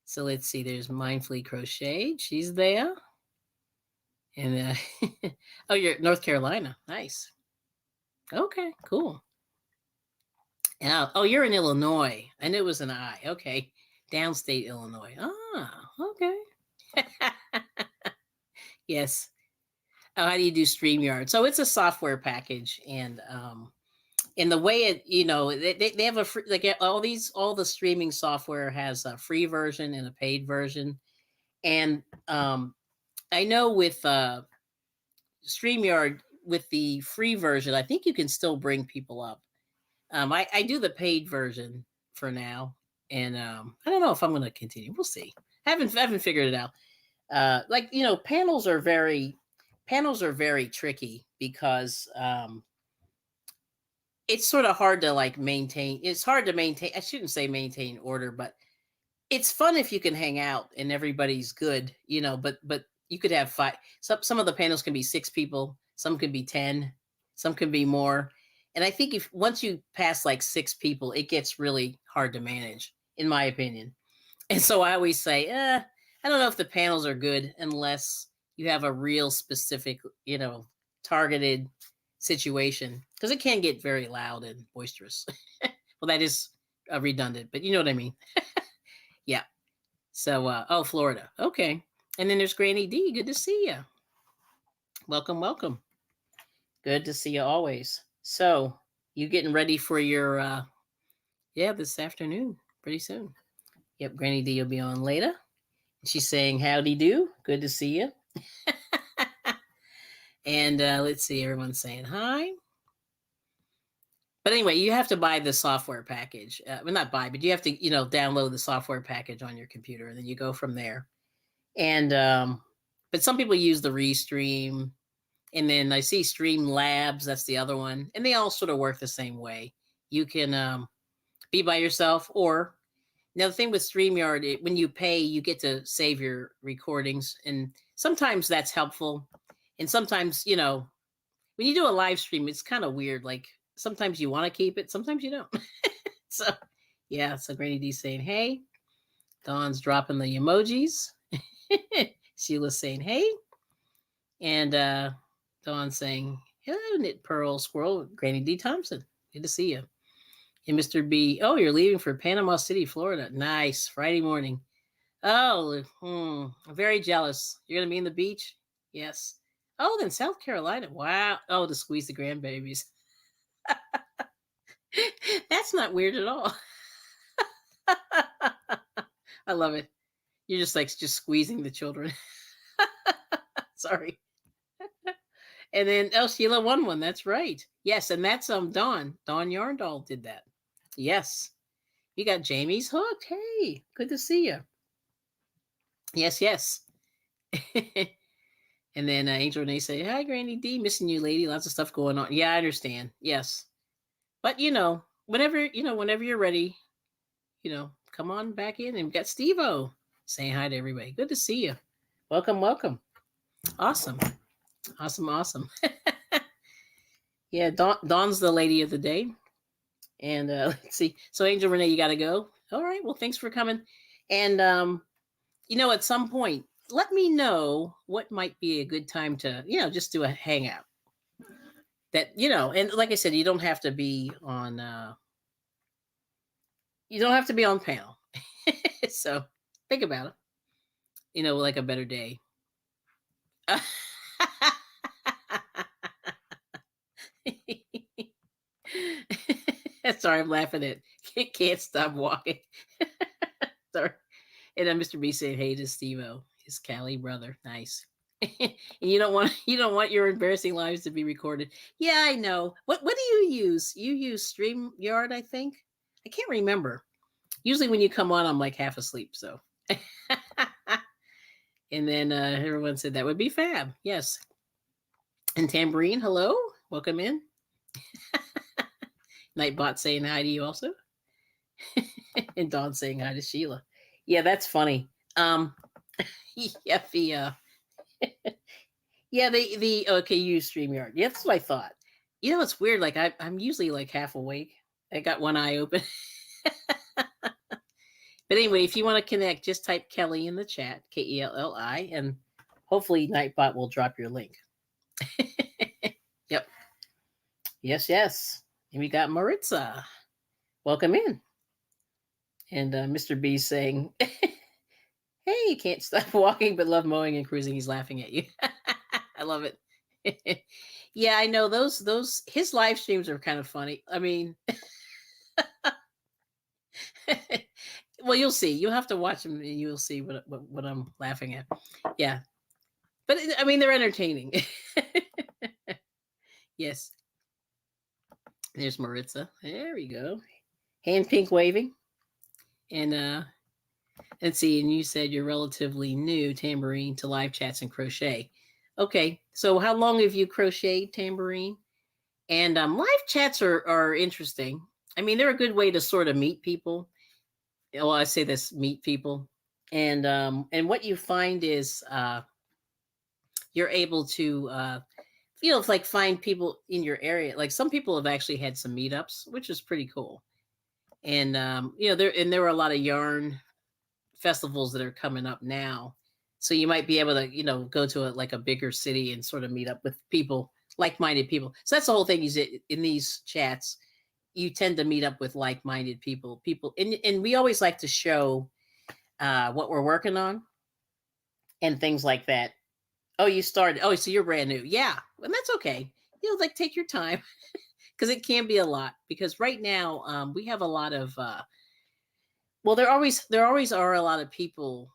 So let's see. There's Mindfully Crocheted. She's there, and oh, you're North Carolina. Nice. Okay. Cool. Oh, you're in Illinois. I knew it was an I. Okay. Downstate Illinois. Ah, okay. Yes. Oh, how do you do StreamYard? So it's a software package, and the way it, they have a free, like all the streaming software has a free version and a paid version, and I know with StreamYard, with the free version, I think you can still bring people up. I do the paid version for now, and I don't know if I'm going to continue. We'll see. I haven't figured it out. Like panels are very tricky because it's sort of hard to like maintain. It's hard to maintain. I shouldn't say maintain order, but it's fun if you can hang out and everybody's good, but you could have five. Some of the panels can be 6 people, some can be 10, some can be more. And I think if once you pass like 6 people, it gets really hard to manage, in my opinion. And so I always say, I don't know if the panels are good unless you have a real specific, targeted situation, because it can get very loud and boisterous. Well, that is redundant, but you know what I mean. Yeah. So, oh, Florida. Okay. And then there's Granny D. Good to see you. Welcome, welcome. Good to see you always. So, you getting ready for your, this afternoon, pretty soon. Yep, Granny D will be on later. She's saying, howdy do. Good to see you. And let's see, everyone's saying hi. But anyway, you have to buy the software package. Well, not buy, but you have to, download the software package on your computer, and then you go from there. And but some people use the Restream, and then I see Stream Labs. That's the other one, and they all sort of work the same way. You can be by yourself, or now the thing with StreamYard, when you pay, you get to save your recordings, and sometimes that's helpful, and sometimes when you do a live stream, it's kind of weird. Like sometimes you want to keep it, sometimes you don't. So yeah, so Granny D saying hey, Dawn's dropping the emojis. Sheila's saying hey, and Dawn saying hello, Knit Pearl Squirrel. Granny D Thompson, good to see you. And Mr. B, oh, you're leaving for Panama City, Florida. Nice, Friday morning. Oh, I'm very jealous. You're gonna be in the beach? Yes. Oh, then South Carolina. Wow. Oh, to squeeze the grandbabies. That's not weird at all. I love it. You're just squeezing the children. Sorry. And then Sheila won one. That's right. Yes, and that's Dawn. Dawn Yarndoll did that. Yes. You got Jamie's hooked. Hey, good to see you. Yes, yes. And then Angel Renee say, hi, Granny D. Missing you, lady. Lots of stuff going on. Yeah, I understand. Yes. But, whenever you're ready, come on back in. And we got Steve-O saying hi to everybody. Good to see you. Welcome, welcome. Awesome. Awesome. Yeah, Dawn's the lady of the day. And let's see. So, Angel Renee, you got to go. All right. Well, thanks for coming. And, at some point, let me know what might be a good time to, just do a hangout. That, and like I said, you don't have to be on panel. So think about it. Like a better day. Sorry, I'm laughing at can't stop walking. Sorry. And then Mr. B saying hey to Steve-O, his Cali brother. Nice. And you don't want your embarrassing lives to be recorded. Yeah, I know. What do you use? You use StreamYard, I think. I can't remember. Usually when you come on, I'm like half asleep. So, and then everyone said that would be fab. Yes. And Tambourine, hello, welcome in. Nightbot saying hi to you also. And Dawn saying hi to Sheila. Yeah, that's funny. Yeah, yeah, the okay, you use StreamYard. Yeah, that's what I thought. It's weird. Like I'm usually like half awake. I got one eye open. But anyway, if you want to connect, just type Kelly in the chat, Kelli, and hopefully Nightbot will drop your link. Yep. Yes. And we got Maritza. Welcome in. And Mr. B saying, hey, can't stop walking but love mowing and cruising. He's laughing at you. I love it. Yeah, I know those his live streams are kind of funny. I mean, well, you'll see. You'll have to watch them and you'll see what I'm laughing at. Yeah. But I mean, they're entertaining. Yes. There's Maritza. There we go. Hand pink waving. And let's see, and you said you're relatively new, Tambourine, to live chats and crochet. Okay, so how long have you crocheted, Tambourine? And live chats are interesting. I mean, they're a good way to sort of meet people. Well, I say this, meet people. And what you find is you're able to it's like find people in your area. Like some people have actually had some meetups, which is pretty cool. And there were a lot of yarn festivals that are coming up now. So you might be able to, go to like a bigger city and sort of meet up with people, like-minded people. So that's the whole thing is in these chats, you tend to meet up with like-minded people. And we always like to show what we're working on and things like that. Oh, you started. Oh, so you're brand new. Yeah. And that's okay. Like take your time because it can be a lot because right now we have a lot of, there always are a lot of people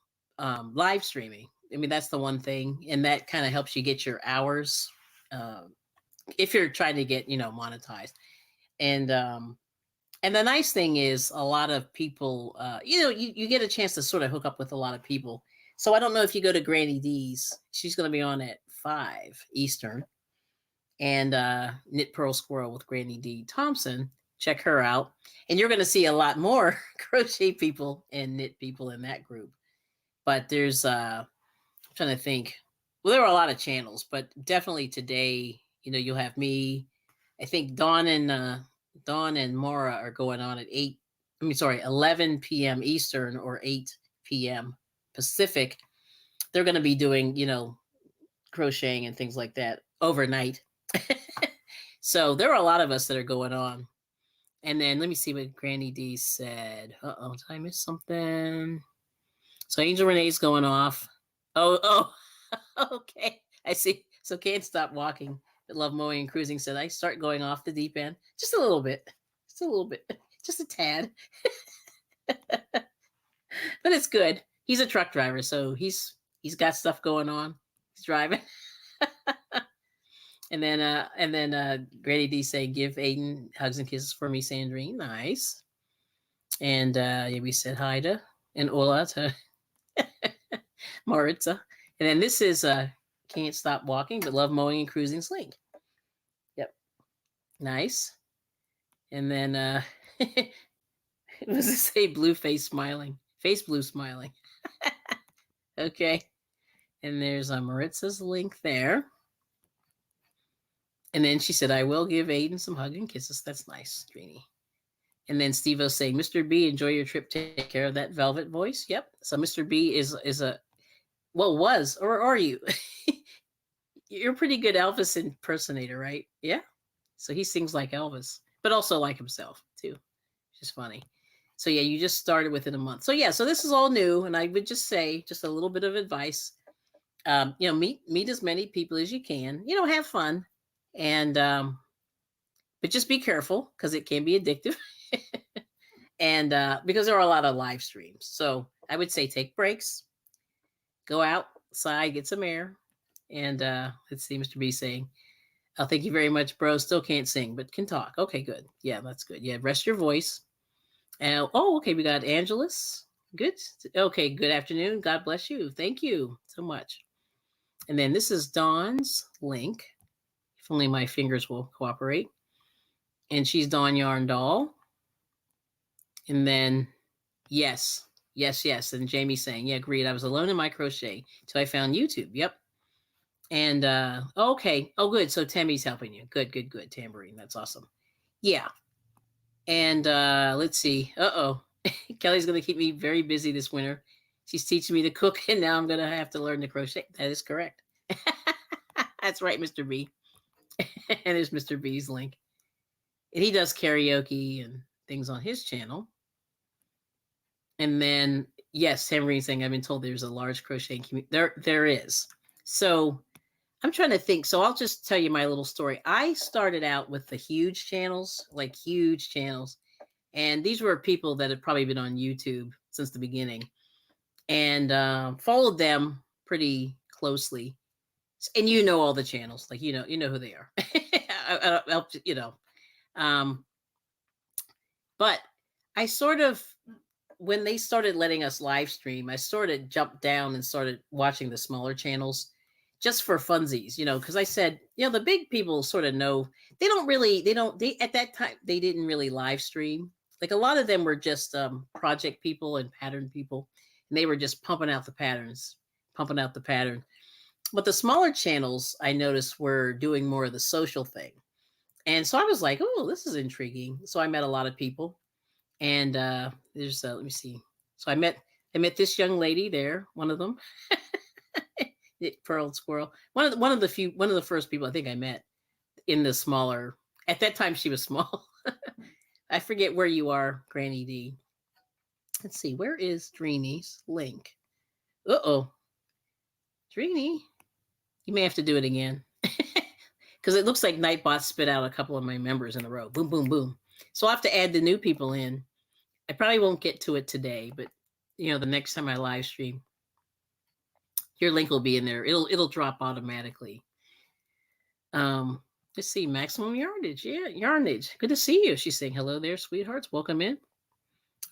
live streaming. I mean, that's the one thing. And that kind of helps you get your hours if you're trying to get, monetized. And the nice thing is a lot of people, you get a chance to sort of hook up with a lot of people. So I don't know if you go to Granny D's, she's going to be on at 5 Eastern. And Knit Pearl Squirrel with Granny D Thompson. Check her out. And you're going to see a lot more crochet people and knit people in that group. But there's, I'm trying to think. Well, there are a lot of channels, but definitely today, you'll have me. I think Dawn and Maura are going on at 11 p.m. Eastern or 8 p.m. Pacific. They're going to be doing, crocheting and things like that overnight. So there are a lot of us that are going on. And then let me see what Granny D said. Uh-oh, did I miss something? So Angel Renee's going off. Oh, okay. I see. So Can't Stop Walking, but Love Mowing and Cruising said, I start going off the deep end. Just a little bit. Just a tad. But it's good. He's a truck driver, so he's got stuff going on. He's driving. And then Grady D saying, give Aiden hugs and kisses for me, Sandrine. Nice. And we said hi to and Ola to Maritza. And then this is Can't Stop Walking, but Love Mowing and Cruising's link. Yep. Nice. And then what does it say? Blue face smiling. Face blue smiling. Okay. And there's Maritza's link there. And then she said, I will give Aiden some hugs and kisses. That's nice, Dreamy. And then Steve-O's saying, Mr. B, enjoy your trip. Take care of that velvet voice. Yep. So Mr. B is was, or are you? You're a pretty good Elvis impersonator, right? Yeah. So he sings like Elvis, but also like himself too, which is funny. So yeah, you just started within a month. So yeah, so this is all new. And I would just say, just a little bit of advice. Meet as many people as you can, have fun. And, but just be careful because it can be addictive. And because there are a lot of live streams. So I would say take breaks, go outside, get some air. And let's see, Mr. B saying, oh, thank you very much, bro. Still can't sing, but can talk. Okay, good. Yeah, that's good. Yeah, rest your voice. Okay, we got Angelus. Good. Okay, good afternoon. God bless you. Thank you so much. And then this is Dawn's link. If only my fingers will cooperate. And she's Dawn Yarn Doll. And then, yes. And Jamie saying, yeah, agreed. I was alone in my crochet till I found YouTube. Yep. And, okay. Oh, good. So Tammy's helping you. Good. Tambourine. That's awesome. Yeah. And let's see. Uh-oh. Kelly's going to keep me very busy this winter. She's teaching me to cook, and now I'm going to have to learn to crochet. That is correct. That's right, Mr. B. And there's Mr. B's link. And he does karaoke and things on his channel. And then, yes, Tambourine saying, I've been told there's a large crocheting community. There is. So I'm trying to think. So I'll just tell you my little story. I started out with the huge channels. And these were people that had probably been on YouTube since the beginning and followed them pretty closely. And all the channels, like, you know who they are. you know, um, but I sort of, when they started letting us live stream, I sort of jumped down and started watching the smaller channels just for funsies, because I said, the big people sort of know, they at that time, they didn't really live stream. Like a lot of them were just project people and pattern people, and they were just pumping out the patterns, pumping out the pattern. But the smaller channels I noticed were doing more of the social thing. And so I was like, oh, this is intriguing. So I met a lot of people. And there's let me see. So I met this young lady there, one of them. Pearl Squirrel. One of the first people I think I met in the smaller. At that time she was small. I forget where you are, Granny D. Let's see, where is Dreeny's link? Uh-oh. Dreeny. You may have to do it again. Because it looks like Nightbot spit out a couple of my members in a row. Boom, boom, boom. So I'll have to add the new people in. I probably won't get to it today, but the next time I live stream, your link will be in there. It'll drop automatically. Let's see, maximum yardage. Yeah, yardage. Good to see you. She's saying hello there, sweethearts. Welcome in.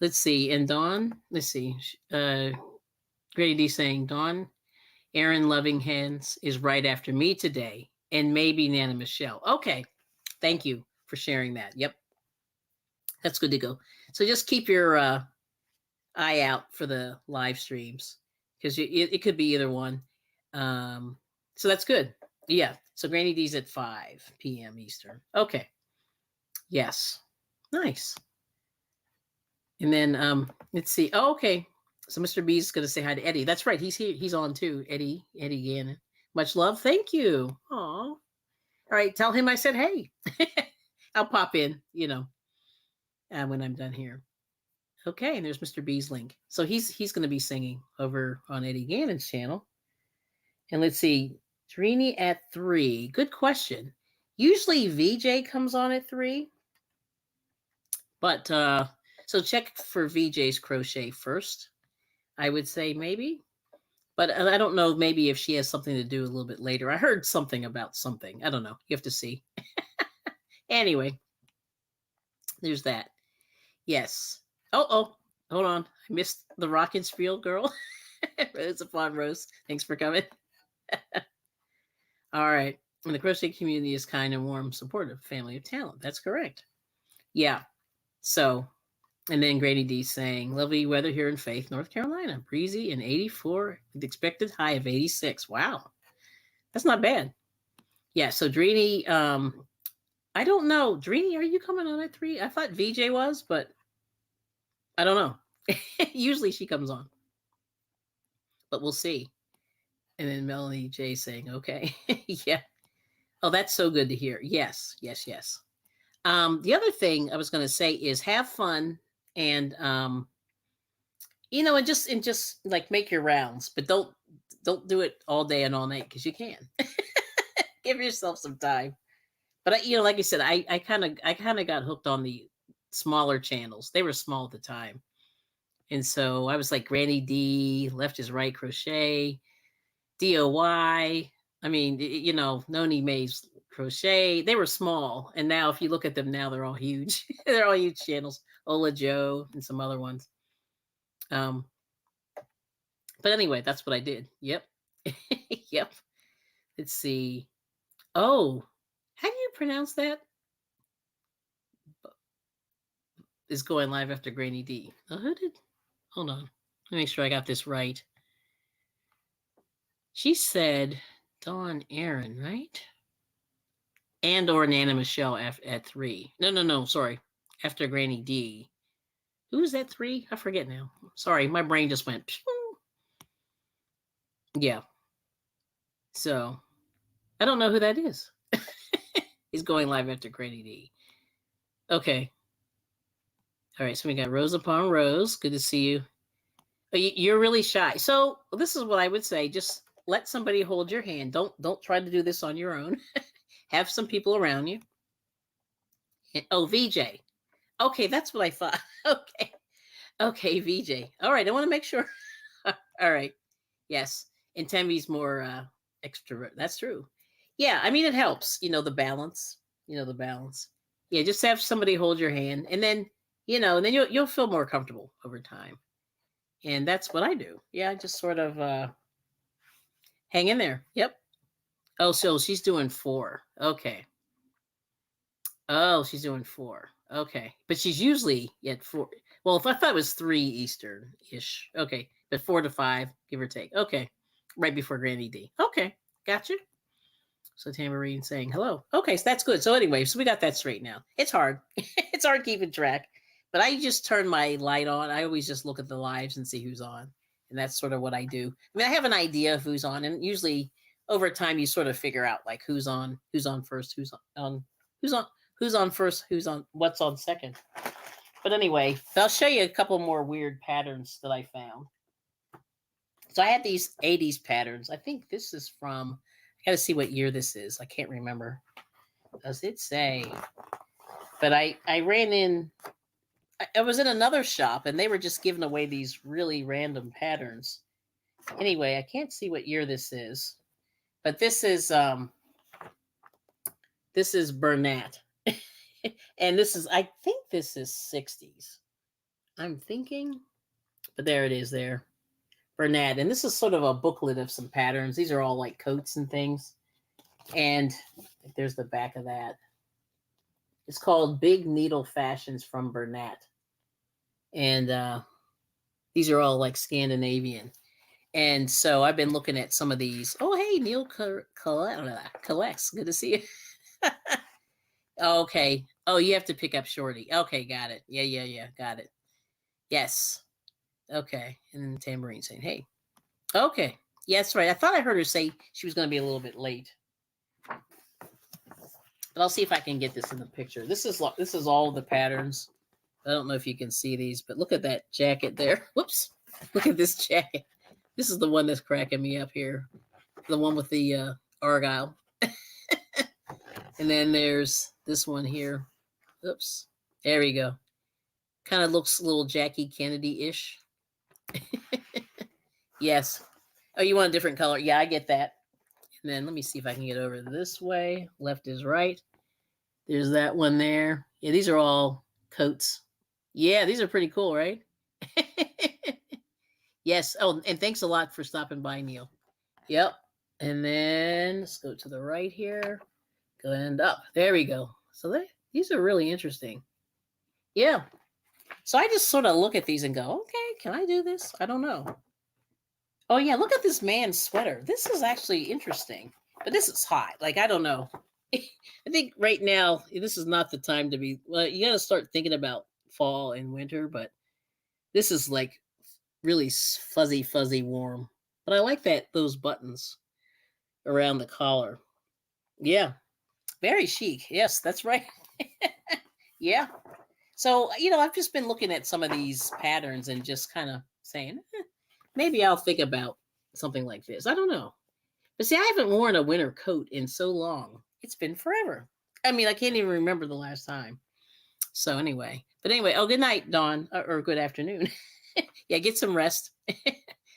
Let's see. And Dawn, let's see. Grady D saying Dawn, Aaron Loving Hands is right after me today, and maybe Nana Michelle. Okay, thank you for sharing that. Yep, that's good to go. So just keep your eye out for the live streams, because it could be either one. So that's good. Yeah. So Granny D's at 5 p.m. Eastern. Okay. Yes. Nice. And then let's see. Oh, okay. So Mr. B's going to say hi to Eddie. That's right. He's here. He's on too. Eddie Gannon. Much love. Thank you. Aw. All right. Tell him I said hey. I'll pop in, when I'm done here. Okay. And there's Mr. B's link. So he's going to be singing over on Eddie Gannon's channel. And let's see. Dreeny at 3. Good question. Usually VJ comes on at 3. But so check for VJ's crochet first. I would say maybe. But I don't know, maybe if she has something to do a little bit later. I heard something about something. I don't know. You have to see. Anyway, there's that. Yes. Oh, hold on. I missed the Rockin' Spiel girl. Rose upon Rose. Thanks for coming. All right. And the crochet community is kind and warm, supportive, family of talent. That's correct. Yeah. So, and then Grady D saying, lovely weather here in Faith, North Carolina. Breezy and 84 with expected high of 86. Wow. That's not bad. Yeah. So Dreeny, I don't know. Dreeny, are you coming on at 3? I thought VJ was, but I don't know. Usually she comes on. But we'll see. And then Melanie J saying, okay. Yeah. Oh, that's so good to hear. Yes. The other thing I was going to say is have fun and, and just like make your rounds, but don't do it all day and all night, because you can. Give yourself some time. But like I said, I kind of got hooked on the smaller channels. They were small at the time. And so I was like Granny D, Left is Right Crochet, DOY. I mean, Noni Mae's Crochet. They were small. And now if you look at them now, they're all huge. They're all huge channels. Ola Joe and some other ones. But anyway, that's what I did. Yep. Yep. Let's see. Oh, how do you pronounce that? Is going live after Granny D. Hold on. Let me make sure I got this right. She said Dawn Aaron, right? And or Nana Michelle at 3. No. Sorry. After Granny D. Who's at 3? I forget now. Sorry. My brain just went. Pew. Yeah. So I don't know who that is. He's going live after Granny D. Okay. All right. So we got Rose upon Rose. Good to see you. You're really shy. So this is what I would say. Just let somebody hold your hand. Don't try to do this on your own. Have some people around you. Oh, VJ. Okay, that's what I thought. Okay, VJ. All right, I want to make sure. All right. Yes. And Temmie's more extrovert. That's true. Yeah, I mean, it helps, the balance. The balance. Yeah, just have somebody hold your hand, and then and then you'll feel more comfortable over time. And that's what I do. Yeah, I just sort of hang in there. Yep. Oh, so she's doing 4. Okay. Oh, she's doing 4. Okay, but she's usually at 4. Well, if I thought it was 3 Eastern ish. Okay, but 4 to 5, give or take. Okay, right before Granny D. Okay, gotcha. So Tambourine saying hello. Okay, so that's good. So anyway, so we got that straight now. It's hard. It's hard keeping track. But I just turn my light on. I always just look at the lives and see who's on. And that's sort of what I do. I mean, I have an idea of who's on, and usually over time you sort of figure out like who's on first, who's on first, who's on what's on second. But anyway, I'll show you a couple more weird patterns that I found. So I had these 80s patterns. I think this is from, I gotta see what year this is. I can't remember. Does it say? But I ran in, I was in another shop and they were just giving away these really random patterns. Anyway, I can't see what year this is. But this is Bernat. And this is, I think this is 60s. I'm thinking, but there it is there. Bernat. And this is sort of a booklet of some patterns. These are all like coats and things. And there's the back of that. It's called Big Needle Fashions from Bernat. And these are all like Scandinavian. And so I've been looking at some of these. Oh, hey, Neil collects. Good to see you. Okay. Oh, you have to pick up Shorty. Okay, got it. Yeah. Got it. Yes. Okay. And then Tambourine saying, hey. Okay. Yeah, that's right. I thought I heard her say she was going to be a little bit late. But I'll see if I can get this in the picture. This is all the patterns. I don't know if you can see these, but look at that jacket there. Whoops. Look at this jacket. This is the one that's cracking me up here. The one with the Argyle. And then there's this one here. Oops. There we go. Kind of looks a little Jackie Kennedy-ish. Yes. Oh, you want a different color? Yeah, I get that. And then let me see if I can get over this way. Left is right. There's that one there. Yeah, these are all coats. Yeah, these are pretty cool, right? Yes. Oh, and thanks a lot for stopping by, Neil. Yep. And then let's go to the right here. Go and up. There we go. So these are really interesting. Yeah. So I just sort of look at these and go, okay, can I do this? I don't know. Oh, yeah, look at this man's sweater. This is actually interesting. But this is hot. Like, I don't know. I think right now, this is not the time to be... Well, you got to start thinking about fall and winter, but this is like really fuzzy warm. But I like those buttons around the collar. Yeah. Very chic. Yes, that's right. Yeah. So, I've just been looking at some of these patterns and just kind of saying, maybe I'll think about something like this. I don't know. But see, I haven't worn a winter coat in so long. It's been forever. I mean, I can't even remember the last time. So anyway. But anyway, oh, good night, Dawn, or good afternoon. Yeah, get some rest.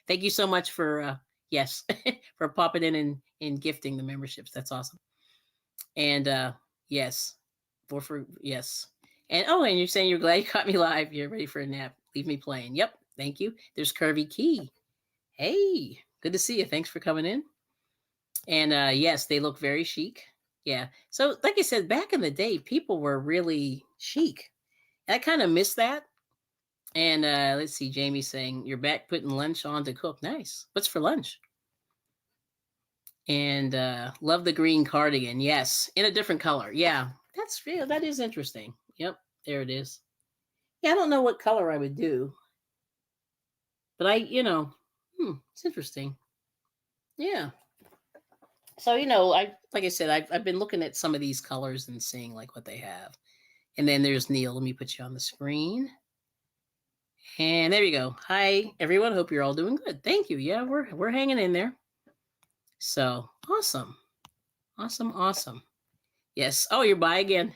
Thank you so much for, yes, for popping in and gifting the memberships. That's awesome. And yes, yes. And and you're saying you're glad you caught me live. You're ready for a nap. Leave me playing. Yep. Thank you. There's Curvy Key. Hey, good to see you. Thanks for coming in. And yes, they look very chic. Yeah. So like I said, back in the day, people were really chic. And I kind of miss that. And let's see, Jamie saying, you're back putting lunch on to cook. Nice. What's for lunch? And love the green cardigan. Yes, in a different color. Yeah, that's real. That is interesting. Yep, there it is. Yeah, I don't know what color I would do. But it's interesting. Yeah. So, like I said, I've been looking at some of these colors and seeing like what they have. And then there's Neil. Let me put you on the screen. And there you go. Hi, everyone. Hope you're all doing good. Thank you. Yeah, we're hanging in there. So awesome. Yes. Oh, you're by again.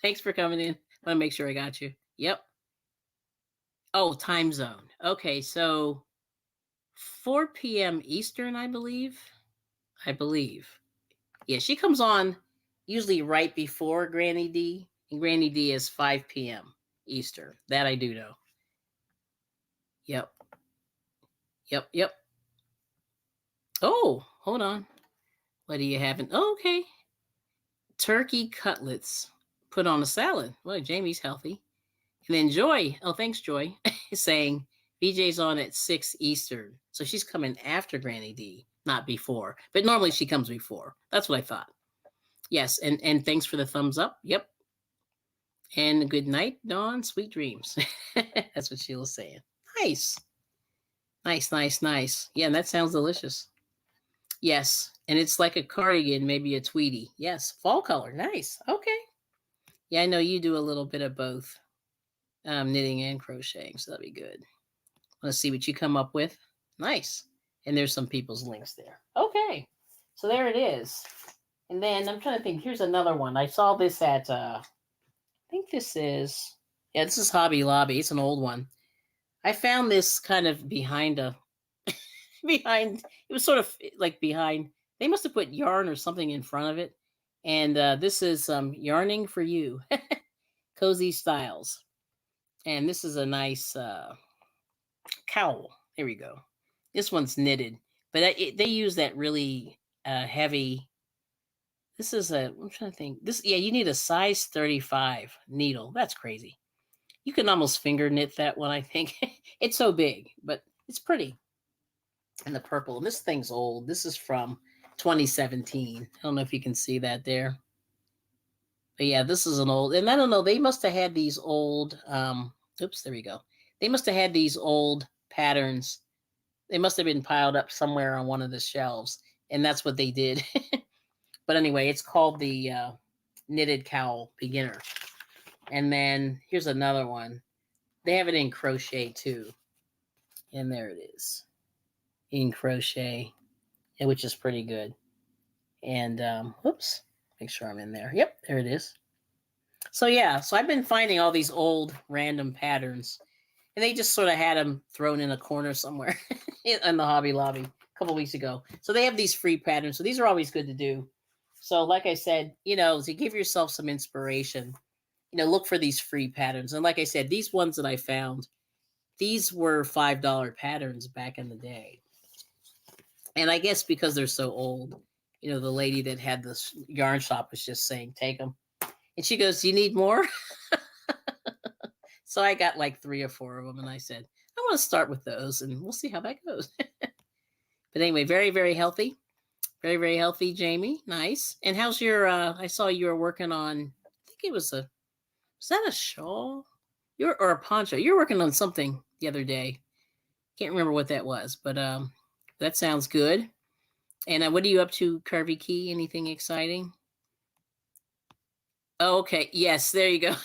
Thanks for coming in. I want to make sure I got you. Yep. Oh, time zone. Okay, so 4 p.m. Eastern, I believe. Yeah, she comes on usually right before Granny D, and Granny D is 5 p.m. Eastern. That I do know. Yep. Yep. Yep. Oh, hold on. What do you have? Oh, okay. Turkey cutlets put on a salad. Well, Jamie's healthy. And then Joy, oh, thanks, Joy, is saying BJ's on at 6 Eastern. So she's coming after Granny D, not before. But normally she comes before. That's what I thought. Yes, and thanks for the thumbs up. Yep. And good night, Dawn. Sweet dreams. That's what Sheila's saying. Nice. Nice, nice, nice. Yeah, and that sounds delicious. Yes. And it's like a cardigan, maybe a tweedy. Yes. Fall color. Nice. Okay. Yeah, I know you do a little bit of both. Knitting and crocheting, so that'll be good. Let's see what you come up with. Nice. And there's some people's links there. Okay. So there it is. And then I'm trying to think, here's another one. I saw this at I think this is Hobby Lobby. It's an old one. I found this kind of behind it was sort of like behind, they must have put yarn or something in front of it. And this is Yarning for You. Cozy Styles. And this is a nice cowl. Here we go. This one's knitted, but they use that really heavy. This is I'm trying to think. You need a size 35 needle. That's crazy. You can almost finger knit that one, I think. It's so big, but it's pretty. And the purple. And this thing's old. This is from 2017. I don't know if you can see that there. But yeah, this is an old, and I don't know, they must have had these old, oops, there we go. They must have had these old patterns. They must have been piled up somewhere on one of the shelves, and that's what they did. But anyway, it's called the Knitted Cowl Beginner. And then here's another one. They have it in crochet too. And there it is. In crochet, which is pretty good. And, whoops. Make sure I'm in there. Yep, there it is. So yeah, so I've been finding all these old random patterns, and they just sort of had them thrown in a corner somewhere in the Hobby Lobby a couple weeks ago. So they have these free patterns. So these are always good to do. So like I said, to give yourself some inspiration, look for these free patterns. And like I said, these ones that I found, these were $5 patterns back in the day. And I guess because they're so old, the lady that had this yarn shop was just saying, take them. And she goes, do you need more? So I got like 3 or 4 of them. And I said, I want to start with those and we'll see how that goes. But anyway, very, very healthy. Very, very healthy, Jamie. Nice. And how's your, I saw you were working on, I think it was was that a shawl? Or a poncho? You're working on something the other day. Can't remember what that was, but that sounds good. And what are you up to, Curvy Key? Anything exciting? Oh, okay. Yes, there you go.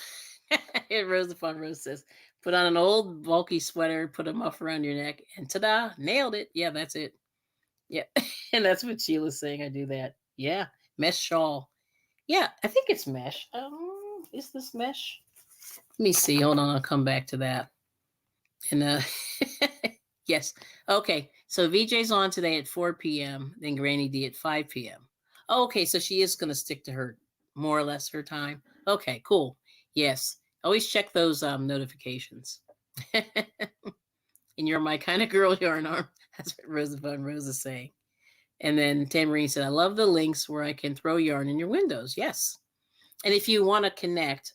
Rose upon Rose says, put on an old bulky sweater, put a muff around your neck, and ta-da, nailed it. Yeah, that's it. Yeah. And that's what Sheila's saying. I do that. Yeah. Mesh shawl. Yeah, I think it's mesh. Is this mesh? Let me see. Hold on. I'll come back to that. And yes. Okay. So VJ's on today at 4 p.m., then Granny D at 5 p.m. Oh, okay. So she is going to stick to her, more or less, her time. Okay, cool. Yes. Always check those notifications. And you're my kind of girl, Yarn Arm. That's what Rose is saying. And then Tamarine said, I love the links where I can throw yarn in your windows. Yes. And if you want to connect,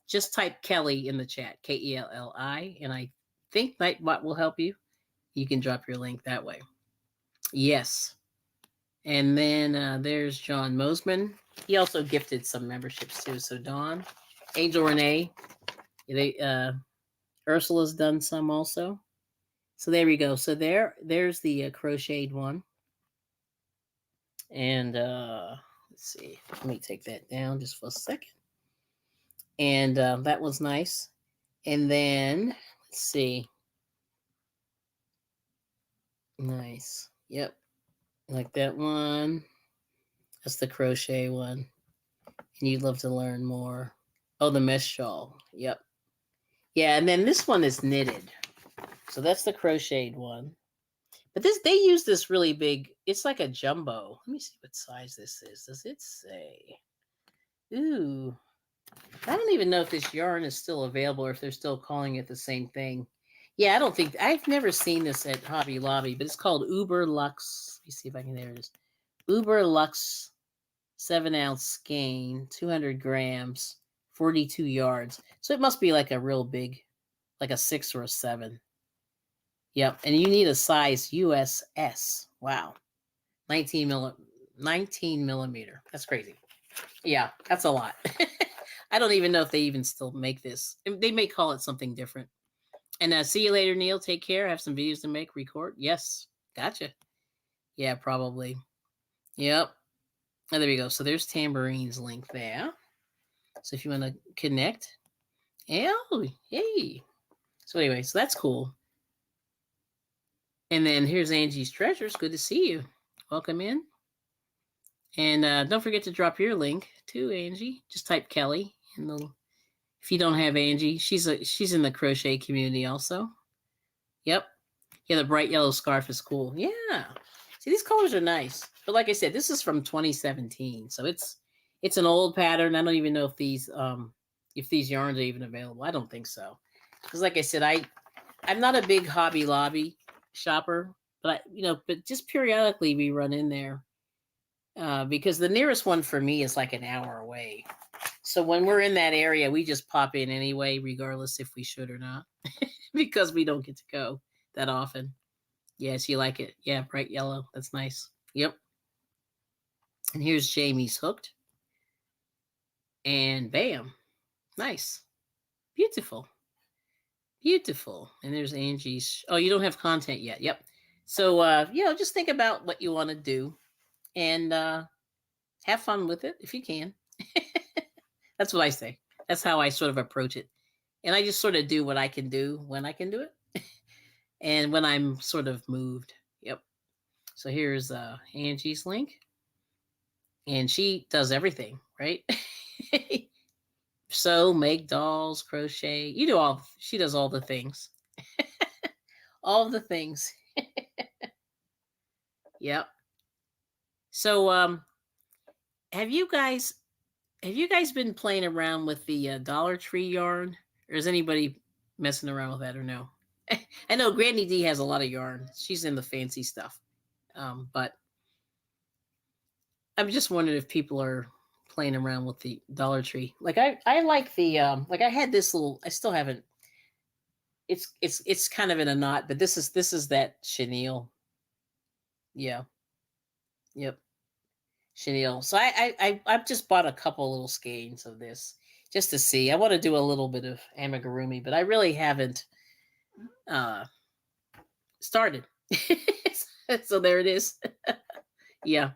just type Kelli in the chat, Kelli, and I think Nightbot will help you. You can drop your link that way. Yes. And then there's John Mosman. He also gifted some memberships too. So Dawn, Angel Renee, Ursula's done some also. So there we go. So there's the crocheted one. And let's see. Let me take that down just for a second. And that was nice. And then let's see. Nice. Yep. Like that one. That's the crochet one. And you'd love to learn more. Oh, the mesh shawl. Yep. Yeah, and then this one is knitted. So that's the crocheted one. But this they use this really big. It's like a jumbo. Let me see what size this is. Does it say? Ooh, I don't even know if this yarn is still available or if they're still calling it the same thing. Yeah, I don't think I've never seen this at Hobby Lobby, but it's called Uber Lux. Let me see if I can. There it is. Uber Lux 7-ounce skein, 200 grams, 42 yards. So it must be like a real big, like a 6 or a 7. Yep, and you need a size USS. Wow, 19 millimeter. That's crazy. Yeah, that's a lot. I don't even know if they even still make this. They may call it something different. And see you later, Neil. Take care. Have some videos to make. Record. Yes, gotcha. Yeah, probably. Yep. Oh, there we go. So there's Tamborine's link there. So if you want to connect. Oh, hey. So anyway, so that's cool. And then here's Angie's Treasures. Good to see you. Welcome in. And don't forget to drop your link to Angie. Just type Kelli in the. If you don't have Angie, she's in the crochet community also. Yep. Yeah, the bright yellow scarf is cool. Yeah. See, these colors are nice. But like I said, this is from 2017, so it's an old pattern. I don't even know if these yarns are even available. I don't think so. Because like I said, I'm not a big Hobby Lobby shopper, but but just periodically we run in there because the nearest one for me is like an hour away. So when we're in that area, we just pop in anyway, regardless if we should or not, because we don't get to go that often. Yes, you like it. Yeah, bright yellow. That's nice. Yep. And here's Jamie's hooked. And bam. Nice. Beautiful. Beautiful. And there's Angie's. Oh, you don't have content yet. Yep. So, just think about what you want to do and have fun with it if you can. That's what I say. That's how I sort of approach it. And I just sort of do what I can do when I can do it. And when I'm sort of moved. Yep. So here's Angie's link. And she does everything, right? Sew, make dolls, crochet. She does all the things. All the things. Yep. So have you guys been playing around with the Dollar Tree yarn? Or is anybody messing around with that or no? I know Granny D has a lot of yarn. She's in the fancy stuff. But I'm just wondering if people are playing around with the Dollar Tree. Like I like the like I had this little. I still haven't. It's kind of in a knot, but this is that chenille. Yeah. Yep. Chenille. So I've just bought a couple little skeins of this just to see. I want to do a little bit of amigurumi, but I really haven't started. So there it is. Yeah.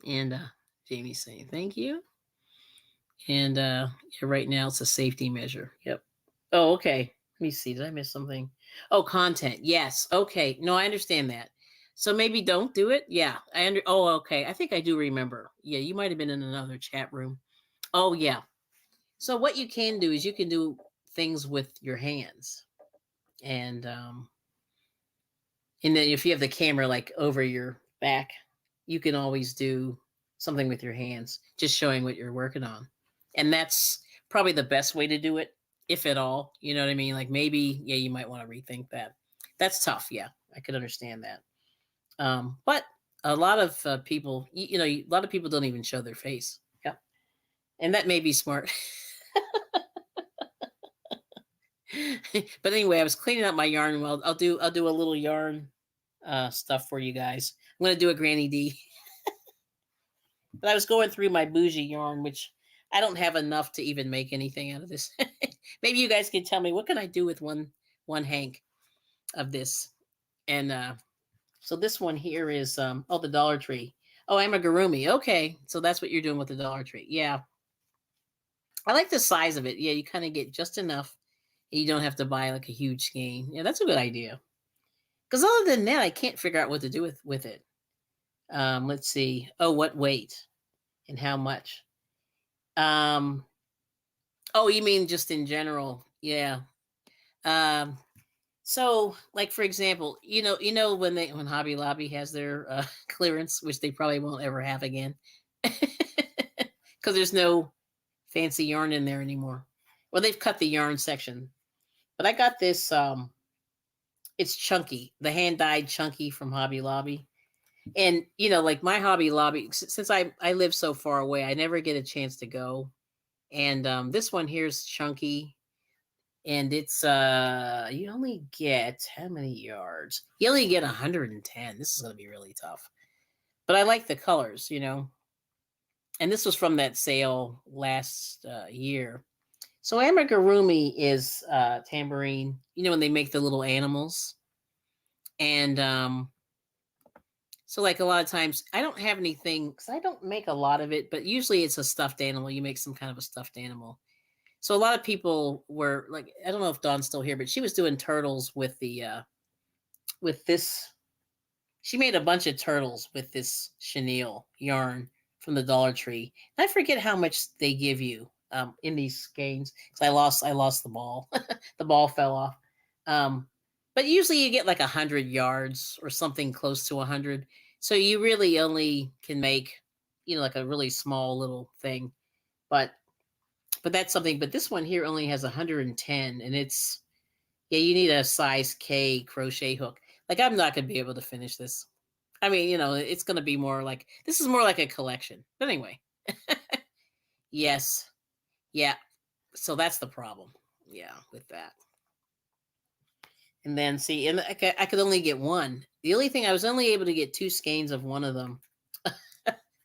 And Jamie's saying thank you. And right now it's a safety measure. Yep. Oh, okay. Let me see. Did I miss something? Oh, content. Yes. Okay. No, I understand that. So maybe don't do it. Yeah. Oh, okay. I think I do remember. Yeah, you might have been in another chat room. Oh, yeah. So what you can do is you can do things with your hands. And then if you have the camera like over your back, you can always do something with your hands, just showing what you're working on. And that's probably the best way to do it, if at all. You know what I mean? Like maybe, yeah, you might want to rethink that. That's tough. Yeah, I could understand that. But a lot of people, a lot of people don't even show their face. Yeah. And that may be smart. But anyway, I was cleaning up my yarn. Well, I'll do a little yarn stuff for you guys. I'm going to do a Granny D. But I was going through my bougie yarn, which I don't have enough to even make anything out of this. Maybe you guys can tell me what can I do with one hank of this. And so this one here is the Dollar Tree. Oh, amigurumi. Okay, so that's what you're doing with the Dollar Tree. Yeah, I like the size of it. Yeah, you kind of get just enough. You don't have to buy like a huge skein. Yeah, that's a good idea. Because other than that, I can't figure out what to do with it. Let's see. Oh, what weight and how much? Oh, you mean just in general? Yeah. So So, like for example, when Hobby Lobby has their clearance, which they probably won't ever have again, because there's no fancy yarn in there anymore. Well, they've cut the yarn section, but I got this. It's chunky, the hand dyed chunky from Hobby Lobby, and like my Hobby Lobby, since I live so far away, I never get a chance to go. And this one here's chunky, and it's you only get how many yards? You only get 110. This is going to be really tough. But I like the colors. And this was from that sale last year. So amigurumi is tambourine. When they make the little animals, and so like a lot of times I don't have anything because I don't make a lot of it, but usually it's a stuffed animal. You make some kind of a stuffed animal. So a lot of people were like, I don't know if Dawn's still here, but she was doing turtles with the with this. She made a bunch of turtles with this chenille yarn from the Dollar Tree. And I forget how much they give you in these skeins because I lost the ball. The ball fell off. But usually you get like 100 yards or something close to 100. So you really only can make, like a really small little thing. But that's something. But this one here only has 110, and it's you need a size K crochet hook. Like I'm not gonna be able to finish this. I mean, it's gonna be more like this is more like a collection. But anyway, yes, yeah. So that's the problem. Yeah, with that. And then see, and I could only get one. The only thing I was only able to get 2 skeins of one of them.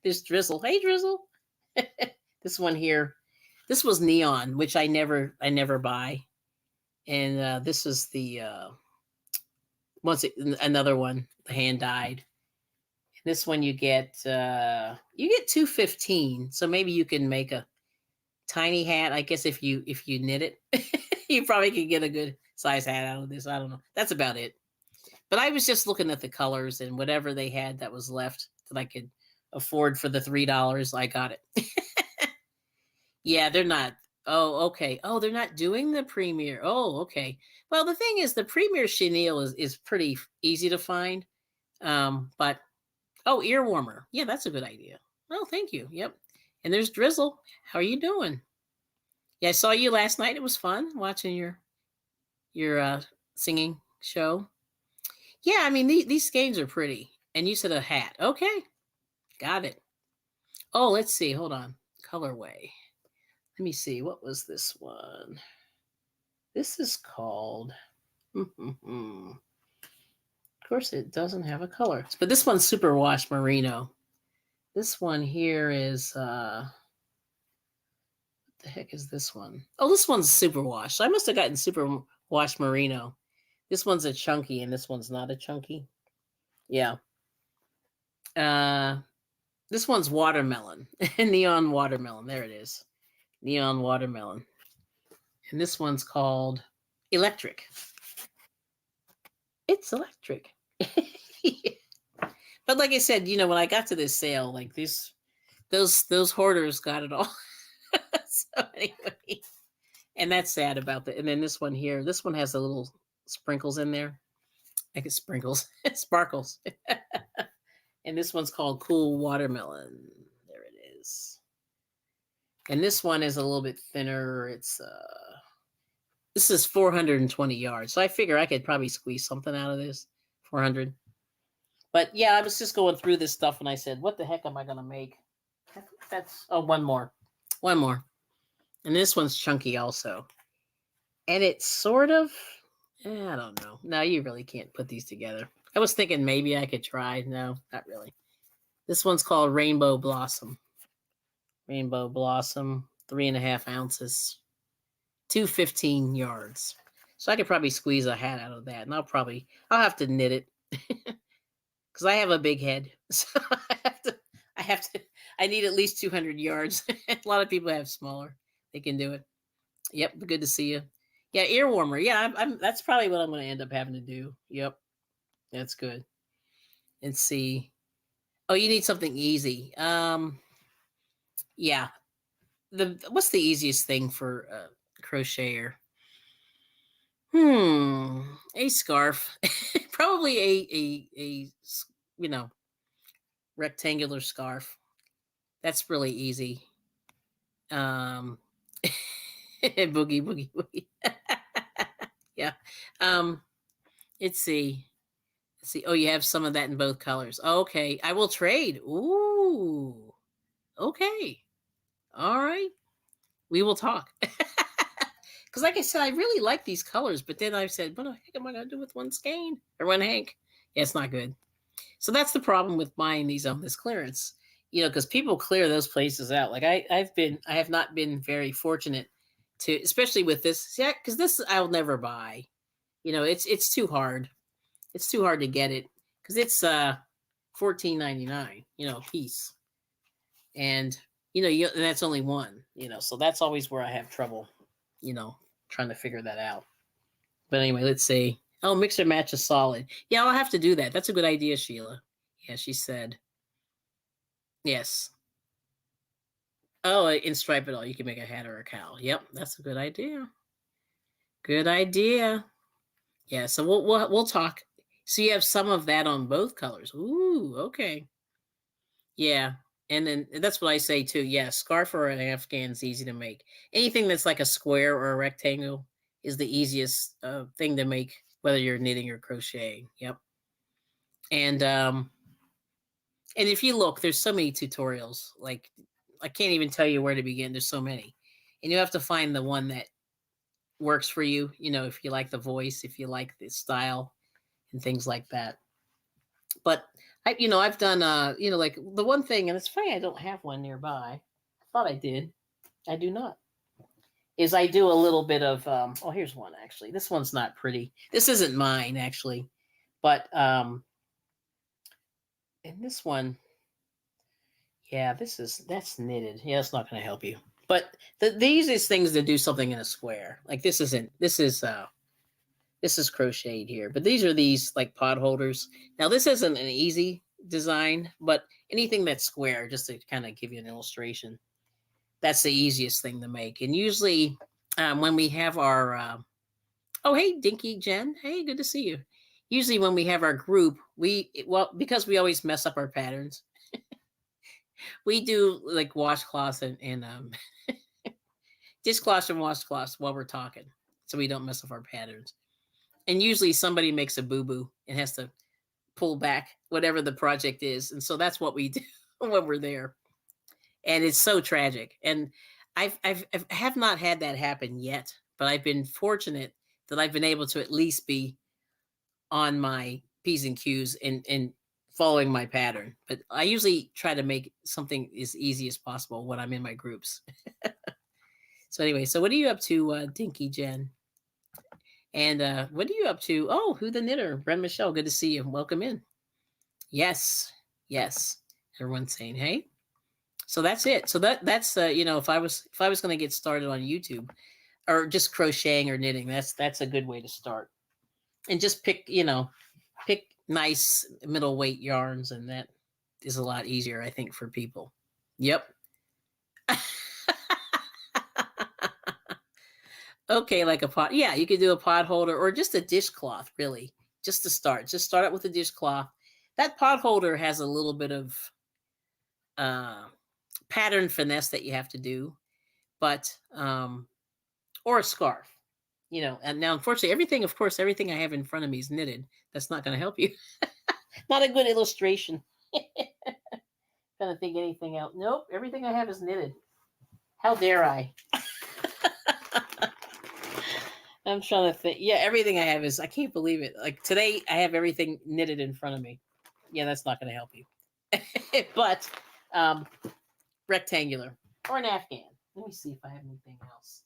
There's Drizzle. Hey, Drizzle. This one here. This was neon, which I never buy. And this was the another one, the hand dyed. This one you get 215. So maybe you can make a tiny hat. I guess if you knit it, you probably could get a good size hat out of this. I don't know. That's about it. But I was just looking at the colors and whatever they had that was left that I could afford for the $3, I got it. Yeah, they're not. Oh, okay. Oh, they're not doing the premiere. Oh, okay. Well, the thing is, the premiere chenille is pretty easy to find. But ear warmer. Yeah, that's a good idea. Oh, thank you. Yep. And there's Drizzle. How are you doing? Yeah, I saw you last night. It was fun watching your singing show. Yeah, I mean these skeins are pretty. And you said a hat. Okay, got it. Oh, let's see. Hold on. Colorway. Let me see. What was this one? This is called. Of course, it doesn't have a color, but this one's superwash merino. This one here is. What the heck is this one? Oh, this one's superwash. So I must have gotten superwash merino. This one's a chunky, and this one's not a chunky. Yeah. Uh, this one's watermelon, neon watermelon. There it is, neon watermelon. And this one's called electric. It's electric. But like I said, when I got to this sale, like those hoarders got it all. So anyway, and that's sad about that. And then this one here, this one has a little sprinkles in there. I guess sprinkles, sparkles. And this one's called Cool Watermelon. There it is. And this one is a little bit thinner. This is 420 yards. So I figure I could probably squeeze something out of this. 400. But yeah, I was just going through this stuff and I said, what the heck am I going to make? One more. One more. And this one's chunky also. And it's sort of, I don't know. No, you really can't put these together. I was thinking maybe I could try. No, not really. This one's called Rainbow Blossom. Rainbow Blossom, 3.5 ounces, 215 yards. So I could probably squeeze a hat out of that. And I'll have to knit it. Because I have a big head. So I need at least 200 yards. A lot of people have smaller. They can do it. Yep, good to see you. Yeah, ear warmer. Yeah, that's probably what I'm going to end up having to do. Yep, that's good. And see. Oh, you need something easy. Yeah. What's the easiest thing for a crocheter? A scarf. Probably you know, rectangular scarf. That's really easy. Um boogie boogie boogie. Yeah. Um let's see. Let's see. Oh, you have some of that in both colors. Okay. I will trade. Ooh. Okay. All right. We will talk. Because, like I said, I really like these colors, but then I said, what the heck am I going to do with one skein or one hank? Yeah, it's not good. So that's the problem with buying these on this clearance. Because people clear those places out. Like I have not been very fortunate to, especially with this. Yeah, because this I'll never buy. It's too hard. It's too hard to get it because it's $14.99. A piece, and and that's only one. So that's always where I have trouble. You know, trying to figure that out. But anyway, let's see. Oh, mix and match is solid. Yeah, I'll have to do that. That's a good idea, Sheila. Yeah, she said. Yes. Oh, in stripe it all. You can make a hat or a cow. Yep, that's a good idea. Good idea. Yeah, so we'll talk. So you have some of that on both colors. Ooh, okay. Yeah, and then that's what I say too. Yeah, scarf or an afghan is easy to make. Anything that's like a square or a rectangle is the easiest thing to make, whether you're knitting or crocheting. Yep. And if you look, there's so many tutorials. Like I can't even tell you where to begin. There's so many, and you have to find the one that works for you. If you like the voice, if you like the style, and things like that. But I've done like the one thing, and it's funny I don't have one nearby. I thought I did. I do not. Is I do a little bit of oh, here's one actually. This one's not pretty. This isn't mine actually. But and this one, yeah, that's knitted. Yeah, it's not going to help you. But the easiest thing is to do something in a square. Like this isn't. This is crocheted here, but these like pot holders. Now this isn't an easy design, but anything that's square, just to kind of give you an illustration, that's the easiest thing to make. And usually, when we have our oh, hey Dinky Jen, hey, good to see you. Usually when we have our group, because we always mess up our patterns, we do like washcloths and dishcloths and washcloths while we're talking, so we don't mess up our patterns. And usually somebody makes a boo-boo and has to pull back whatever the project is. And so that's what we do when we're there. And it's so tragic. And I have not had that happen yet, but I've been fortunate that I've been able to at least be on my P's and Q's and following my pattern. But I usually try to make something as easy as possible when I'm in my groups. So anyway, so what are you up to, Dinky Jen? And what are you up to? Oh, who the knitter? Brent Michelle, good to see you. Welcome in. Yes, yes. Everyone's saying hey. So that's it. So that's if I was going to get started on YouTube or just crocheting or knitting, that's a good way to start. And just pick nice middleweight yarns, and that is a lot easier, I think, for people. Yep. Okay, like a pot. Yeah, you could do a pot holder or just a dishcloth, really, just to start. Just start out with a dishcloth. That pot holder has a little bit of pattern finesse that you have to do, but or a scarf, And now, unfortunately, everything I have in front of me is knitted. That's not going to help you. Not a good illustration. Trying to think anything else. Nope, everything I have is knitted. How dare I? I'm trying to think. Yeah, everything I have is, I can't believe it. Like today, I have everything knitted in front of me. Yeah, that's not going to help you. But rectangular or an Afghan. Let me see if I have anything else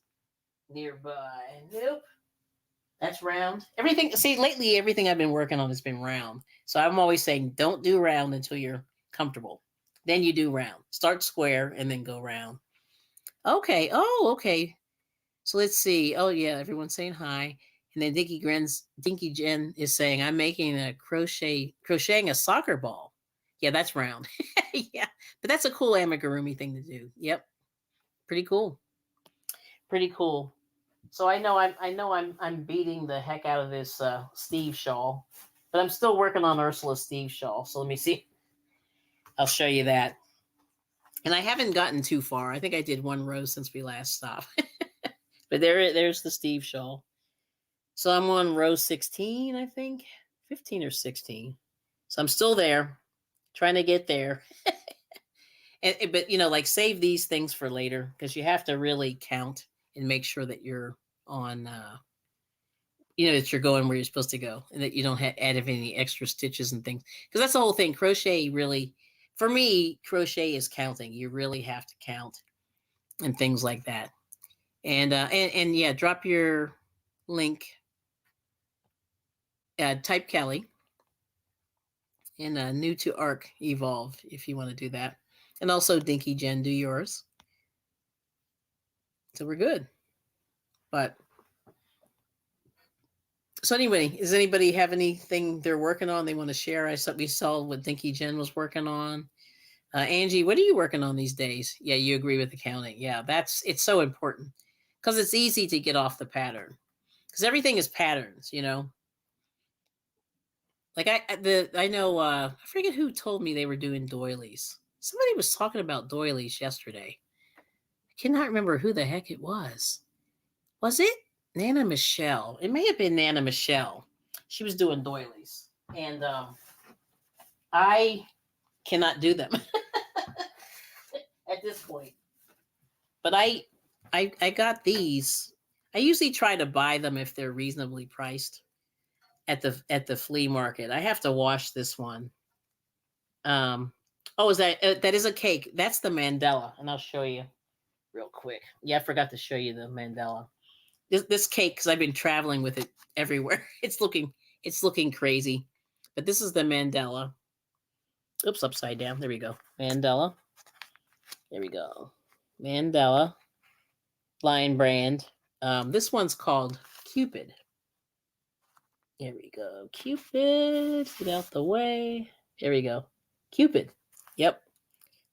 nearby. Nope. That's round. Everything, see, lately, everything I've been working on has been round. So I'm always saying, don't do round until you're comfortable. Then you do round. Start square and then go round. Okay. Oh, okay. So let's see. Oh yeah, everyone's saying hi. And then Dinky Jen is saying, I'm making crocheting a soccer ball. Yeah, that's round. Yeah. But that's a cool amigurumi thing to do. Yep. Pretty cool. Pretty cool. So I'm beating the heck out of this Steve shawl, but I'm still working on Ursula's Steve shawl. So let me see. I'll show you that. And I haven't gotten too far. I think I did one row since we last stopped. But there's the Steve shawl. So I'm on row 16, I think. 15 or 16. So I'm still there, trying to get there. But like save these things for later because you have to really count and make sure that you're on that you're going where you're supposed to go and that you don't add any extra stitches and things, because that's the whole thing. Crochet really, for me, crochet is counting. You really have to count and things like that. And yeah, drop your link, type Kelli, and new to ARC Evolve if you want to do that. And also Dinky Jen, do yours. So we're good. But so anyway, does anybody have anything they're working on they want to share? We saw what Dinky Jen was working on. Angie, what are you working on these days? Yeah, you agree with accounting. Yeah, it's so important because it's easy to get off the pattern because everything is patterns, Like I know I forget who told me they were doing doilies. Somebody was talking about doilies yesterday. I cannot remember who the heck it was. Was it Nana Michelle? It may have been Nana Michelle. She was doing doilies, and I cannot do them at this point. But I got these. I usually try to buy them if they're reasonably priced at the flea market. I have to wash this one. Is that is a cake? That's the mandala, and I'll show you real quick. Yeah, I forgot to show you the mandala. This cake, because I've been traveling with it everywhere. It's looking crazy, but this is the mandala. Oops, upside down. There we go. Mandala. There we go. Mandala. Lion brand. This one's called Cupid. There we go. Cupid. Get out the way. There we go. Cupid. Yep.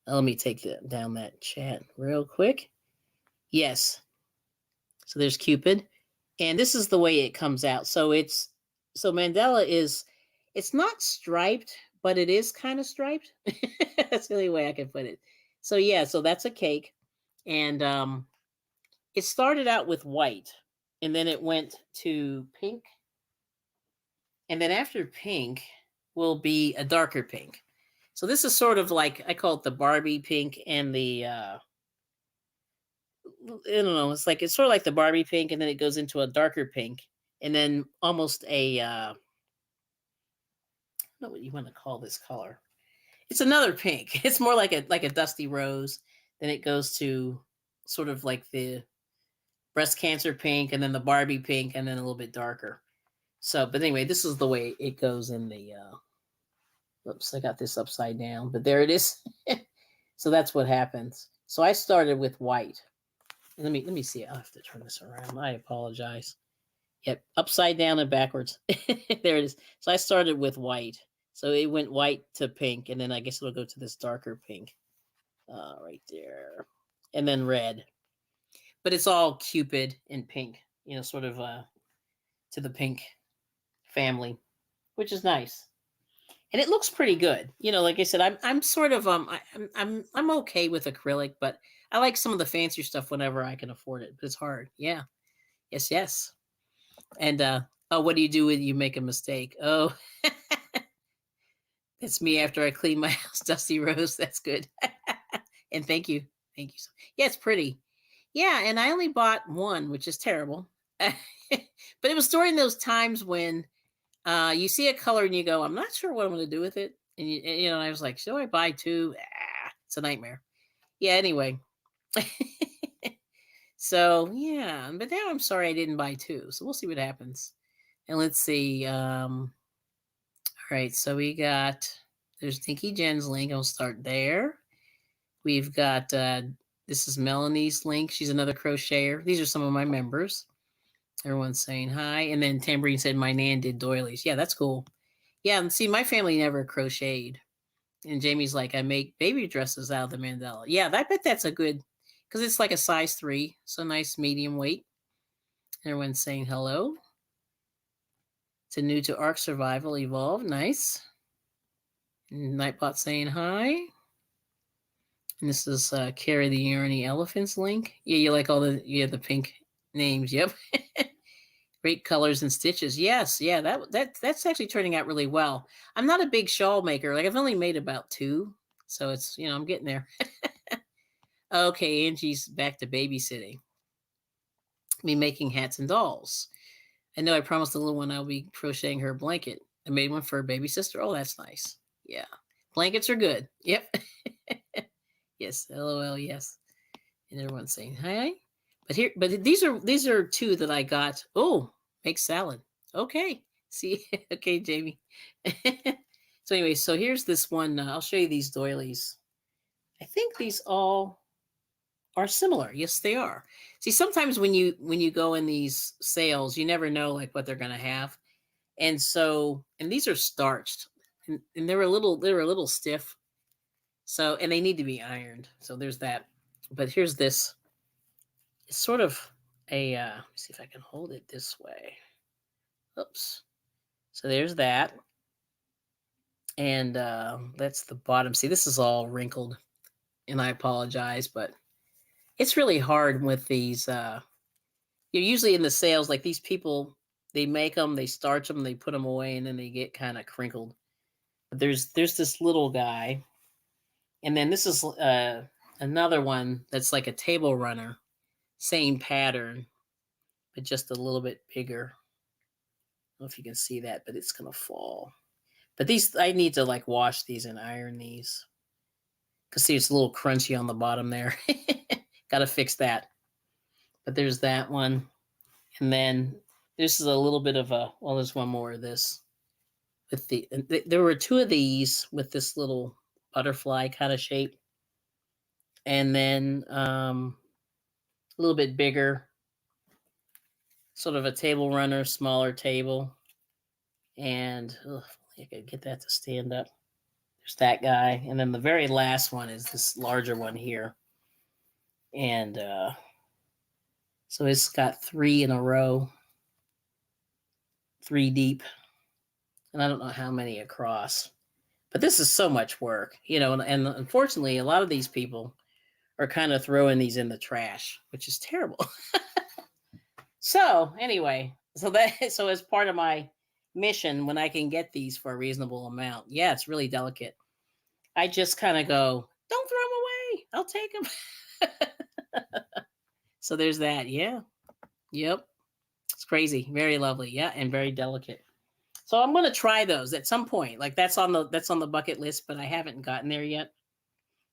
Let me take down that chat real quick. Yes. So there's Cupid. And this is the way it comes out. So mandala it's not striped, but it is kind of striped. That's the only way I can put it. So yeah, so that's a cake. And it started out with white, and then it went to pink. And then after pink will be a darker pink. So this is sort of like, I call it the Barbie pink and the, I don't know, it's sort of like the Barbie pink, and then it goes into a darker pink, and then almost I don't know what you want to call this color. It's another pink. It's more like a dusty rose. Then it goes to sort of like the breast cancer pink, and then the Barbie pink, and then a little bit darker. So, but anyway, this is the way it goes in the, oops, I got this upside down, but there it is. So that's what happens. So I started with white. Let me see. I'll have to turn this around. I apologize. Yep, upside down and backwards. There it is. So I started with white. So it went white to pink, and then I guess it'll go to this darker pink. Right there. And then red. But it's all Cupid and pink, sort of to the pink family, which is nice. And it looks pretty good. Like I said, I'm sort of I'm okay with acrylic, but I like some of the fancier stuff whenever I can afford it. But it's hard. Yeah. Yes. And what do you do when you make a mistake? Oh, that's me after I clean my house, Dusty Rose. That's good. And thank you. Yeah, it's pretty. Yeah, and I only bought one, which is terrible. But it was during those times when you see a color and you go, I'm not sure what I'm going to do with it. And I was like, should I buy two? It's a nightmare. Yeah, anyway. So, yeah. But now I'm sorry I didn't buy two. So we'll see what happens. And let's see. All right. So there's Dinky Jen's link. I'll start there. We've got, this is Melanie's link. She's another crocheter. These are some of my members. Everyone's saying hi. And then Tambourine said my nan did doilies. Yeah, that's cool. Yeah, and see, my family never crocheted. And Jamie's like, I make baby dresses out of the mandala. Yeah, I bet that's a good, because it's like a size 3, so nice medium weight. Everyone's saying hello. To new to Ark Survival Evolve. Nice. Nightbot saying hi. And this is Carry the Uriny Elephants link. Yeah, you like all the pink names. Yep. Great colors and stitches. Yes, yeah, that's actually turning out really well. I'm not a big shawl maker. Like I've only made about 2. So it's, I'm getting there. Okay, Angie's back to babysitting. Me making hats and dolls. I know I promised the little one I'll be crocheting her a blanket. I made one for her baby sister. Oh, that's nice. Yeah. Blankets are good. Yep. Yes. LOL. Yes. And everyone's saying hi. But these are 2 that I got. Oh, make salad. Okay. See. Okay, Jamie. So anyway, so here's this one. I'll show you these doilies. I think these all are similar. Yes, they are. See, sometimes when you go in these sales, you never know like what they're gonna have. And these are starched. And they're a little stiff. So, and they need to be ironed. So there's that. But here's this. It's sort of a let me see if I can hold it this way. Oops. So there's that. And that's the bottom. See, this is all wrinkled. And I apologize, but it's really hard with these you're usually in the sales, like these people, they make them, they starch them, they put them away, and then they get kind of crinkled. But there's this little guy, and then this is another one that's like a table runner, same pattern, but just a little bit bigger. I don't know if you can see that, but it's gonna fall. But these, I need to like wash these and iron these, because see, it's a little crunchy on the bottom there. Got to fix that. But there's that one. And then this is a little bit of a, well, there's one more of this. There were 2 of these with this little butterfly kind of shape. And then a little bit bigger, sort of a table runner, smaller table. And I could get that to stand up. There's that guy. And then the very last one is this larger one here. And so it's got 3 in a row, 3 deep. And I don't know how many across. But this is so much work, and unfortunately, a lot of these people are kind of throwing these in the trash, which is terrible. So anyway, so as part of my mission, when I can get these for a reasonable amount, yeah, it's really delicate. I just kind of go, don't throw them away. I'll take them. So there's that. Yeah. Yep. It's crazy. Very lovely. Yeah. And very delicate. So I'm going to try those at some point. Like that's on the bucket list, but I haven't gotten there yet.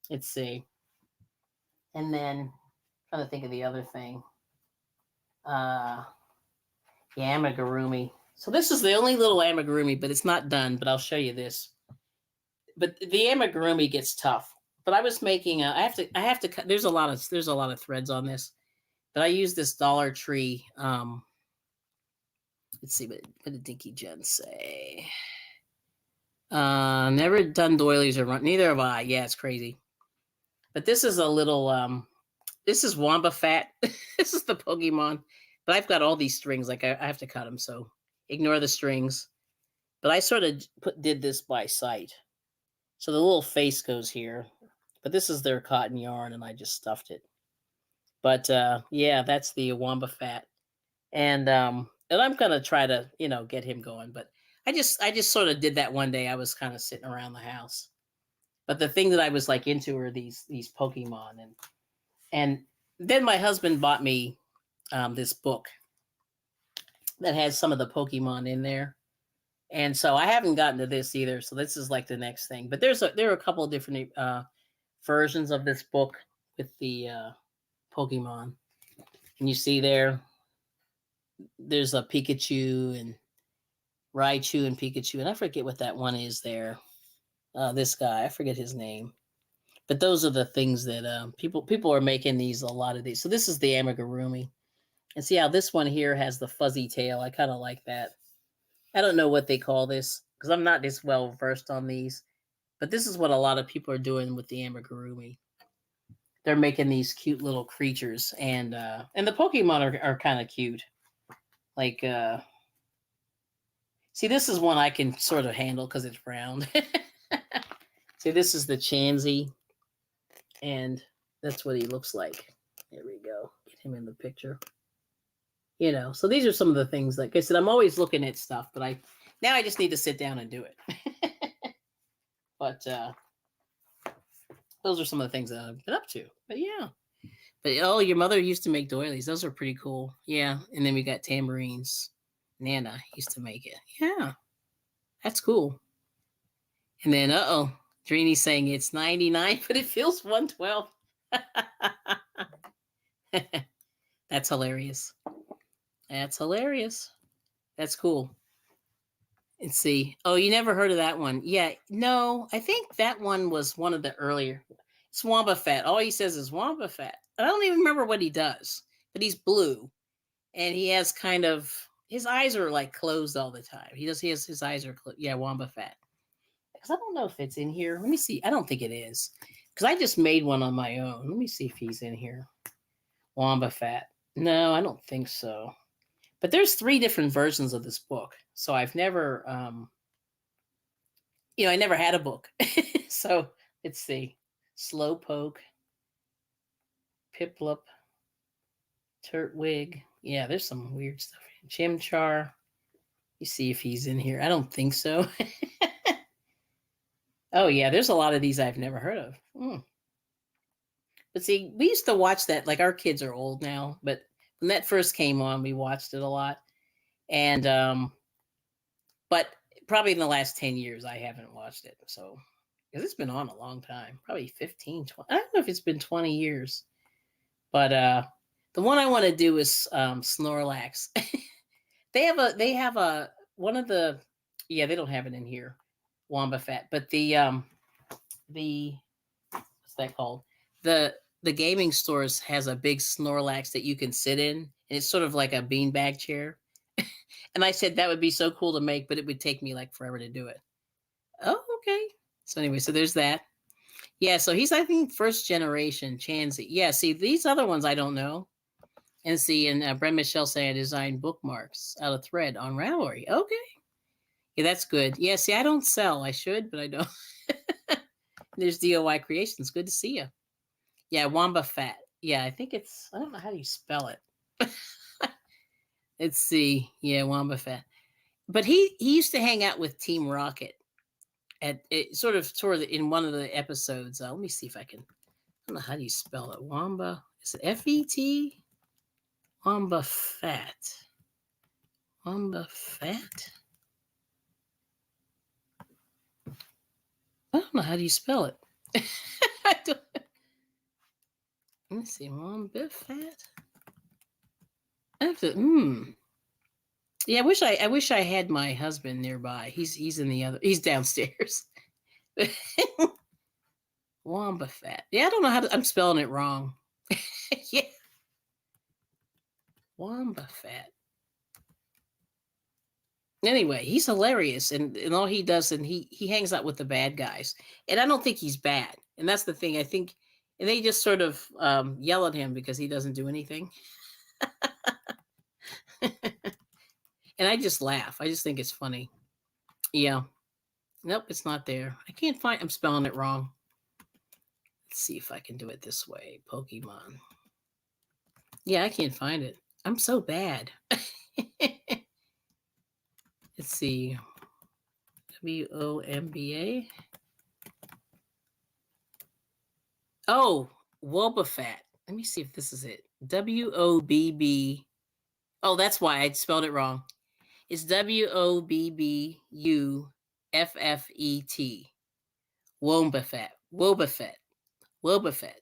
Let's see. And then I'm trying to think of the other thing. Amigurumi. So this is the only little amigurumi, but it's not done, but I'll show you this. But the amigurumi gets tough. But I was making I have to cut, there's a lot of threads on this. But I use this Dollar Tree let's see, what did Dinky Jen say? Never done doilies or run. Neither have I. Yeah, it's crazy. But this is a little, this is Wamba Fat. This is the Pokemon. But I've got all these strings. Like I have to cut them, so ignore the strings. But I sort of did this by sight. So the little face goes here. But this is their cotton yarn, and I just stuffed it. But yeah, that's the Wamba Fat. And I'm gonna try to, get him going. But I just sort of did that one day. I was kind of sitting around the house. But the thing that I was like into are these Pokemon, and then my husband bought me this book that has some of the Pokemon in there, and so I haven't gotten to this either. So this is like the next thing. But there are a couple of different versions of this book with the Pokemon, and you see there's a Pikachu and Raichu and Pikachu, and I forget what that one is there. This guy, I forget his name. But those are the things that people are making a lot of these. So this is the amigurumi. And see how this one here has the fuzzy tail. I kind of like that. I don't know what they call this because I'm not this well versed on these. But this is what a lot of people are doing with the amigurumi. They're making these cute little creatures. And the Pokemon are kind of cute. Like, see, this is one I can sort of handle because it's round. See, this is the Chansey, and that's what he looks like. There we go. Get him in the picture. You know, so these are some of the things. Like I said, I'm always looking at stuff, but I just need to sit down and do it. But those are some of the things that I've been up to. But yeah. But oh, your mother used to make doilies. Those are pretty cool. Yeah. And then we got tambourines. Nana used to make it. Yeah. That's cool. And then Dreamy's saying it's 99, but it feels 112. That's hilarious. That's hilarious. That's cool. Let's see. Oh, you never heard of that one? Yeah. No, I think that one was one of the earlier. It's Wamba Fat. All he says is Wamba Fat. I don't even remember what he does, but he's blue, and he has kind of his eyes are like closed all the time. He has his eyes are closed. Yeah, Wamba Fat. Because I don't know if it's in here. Let me see. I don't think it is. Because I just made one on my own. Let me see if he's in here. Wamba Fat. No, I don't think so. But there's 3 different versions of this book. So I've never, I never had a book. So let's see. Slowpoke, Piplup, Turtwig. Yeah, there's some weird stuff. Chimchar. You see if he's in here. I don't think so. Oh, yeah, there's a lot of these I've never heard of. But see, we used to watch that. Like, our kids are old now, but when that first came on, we watched it a lot. And, but probably in the last 10 years, I haven't watched it. So, because it's been on a long time, probably 15, 20. I don't know if it's been 20 years. But the one I want to do is Snorlax. They have a, one of the, yeah, they don't have it in here. Wamba Fat, but the what's that called? The gaming stores has a big Snorlax that you can sit in, and it's sort of like a beanbag chair. And I said that would be so cool to make, but it would take me like forever to do it. Oh, okay. So anyway, so there's that. Yeah, so he's I think first generation Chansey. Yeah, see these other ones I don't know. And see, and Brent Michelle saying I designed bookmarks out of thread on Ravelry. Okay. Yeah, that's good. Yeah, see, I don't sell. I should, but I don't. There's DOI Creations. Good to see you. Yeah, Wamba Fat. Yeah, I think it's, I don't know how do you spell it. Let's see. Yeah, Wamba Fat. But he used to hang out with Team Rocket at it sort of toward in one of the episodes. Let me see if I can. I don't know how do you spell it. Wamba. Is it F-E-T? Wamba Fat. Wamba Fat. I don't know how do you spell it. I don't. Let me see. Wamba Fat. I have to. Yeah, I wish I had my husband nearby. He's in the other. He's downstairs. Wamba Fat. Yeah, I don't know how to. I'm spelling it wrong. Yeah. Wamba Fat. Anyway, he's hilarious, and all he does, and he hangs out with the bad guys, and I don't think he's bad, and that's the thing. I think, and they just sort of yell at him because he doesn't do anything, and I just laugh. I just think it's funny. Yeah, nope, it's not there. I can't find. I'm spelling it wrong. Let's see if I can do it this way. Pokemon. Yeah, I can't find it. I'm so bad. Let's see. WOMBA. Oh, Wobbuffet. Let me see if this is it. WOBB. Oh, that's why I spelled it wrong. It's WOBBUFFET. Wombuffet. Wobbuffet. Wobbuffet.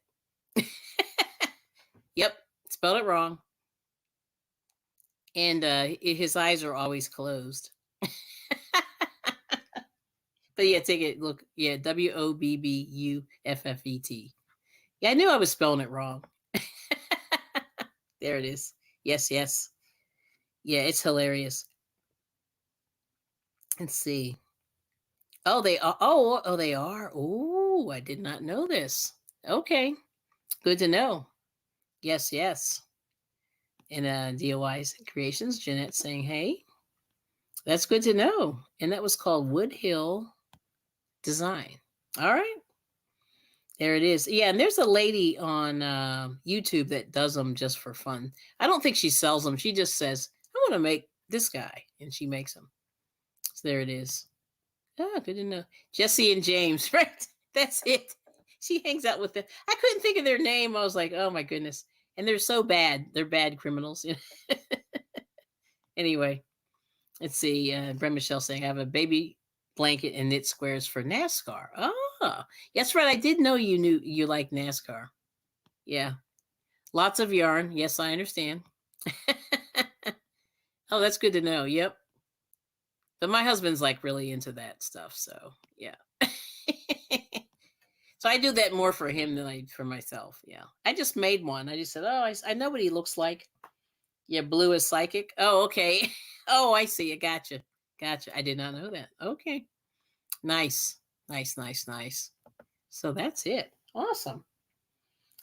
Yep, spelled it wrong. And his eyes are always closed. But yeah, take it. Look, yeah, WOBBUFFET. Yeah, I knew I was spelling it wrong. There it is. Yes, yes. Yeah, it's hilarious. Let's see. Oh, they are. Oh, they are. Oh, I did not know this. Okay, good to know. Yes, yes. And DIYs and Creations, Jeanette saying, hey, that's good to know. And that was called Wood Hill Design. All right. There it is. Yeah, and there's a lady on YouTube that does them just for fun. I don't think she sells them. She just says, I want to make this guy. And she makes them. So there it is. Oh, good to know. Jesse and James, right? That's it. She hangs out with them. I couldn't think of their name. I was like, oh my goodness. And they're so bad. They're bad criminals. Anyway, let's see. Brent Michelle saying, I have a baby blanket and knit squares for NASCAR. Oh, that's right. I did know you knew you like NASCAR. Yeah. Lots of yarn. Yes, I understand. Oh, that's good to know. Yep. But my husband's like really into that stuff. So, yeah. So I do that more for him than I for myself. Yeah. I just made one. I just said, oh, I know what he looks like. Yeah, blue is psychic. Oh, okay. Oh, I see. I gotcha. Gotcha. I did not know that. Okay. Nice. Nice, nice, nice. So that's it. Awesome.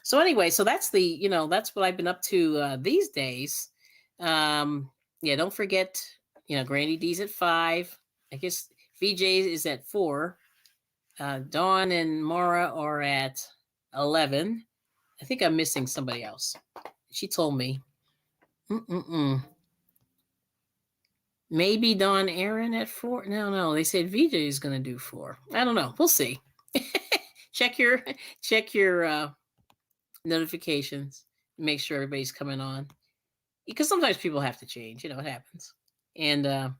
So anyway, so that's the, that's what I've been up to these days. Yeah, don't forget, Granny D's at 5. I guess VJ is at 4. Dawn and Mara are at 11. I think I'm missing somebody else. She told me. Maybe Dawn Aaron at 4. No. They said VJ is going to do 4. I don't know. We'll see. check your notifications. Make sure everybody's coming on. Because sometimes people have to change. It happens. And, and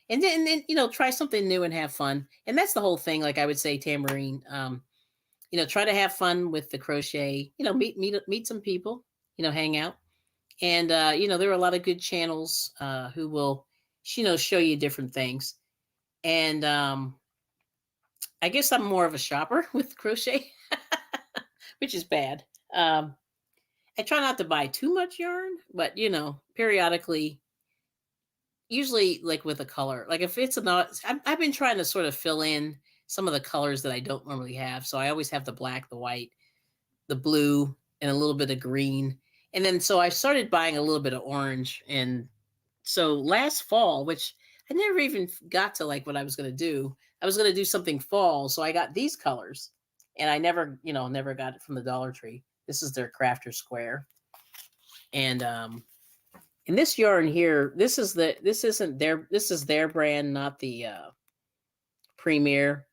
then, try something new and have fun. And that's the whole thing. Like I would say, Tamarine, try to have fun with the crochet, meet some people, hang out. And, there are a lot of good channels who will, show you different things. And I guess I'm more of a shopper with crochet, which is bad. I try not to buy too much yarn, but, periodically, usually like with a color, like if it's not, I've been trying to sort of fill in some of the colors that I don't normally have. So I always have the black, the white, the blue, and a little bit of green. And then, so I started buying a little bit of orange. And so last fall, which I never even got to like what I was going to do, I was going to do something fall. So I got these colors and I never got it from the Dollar Tree. This is their Crafter Square. And, in this yarn here, this is their brand, not the Premier.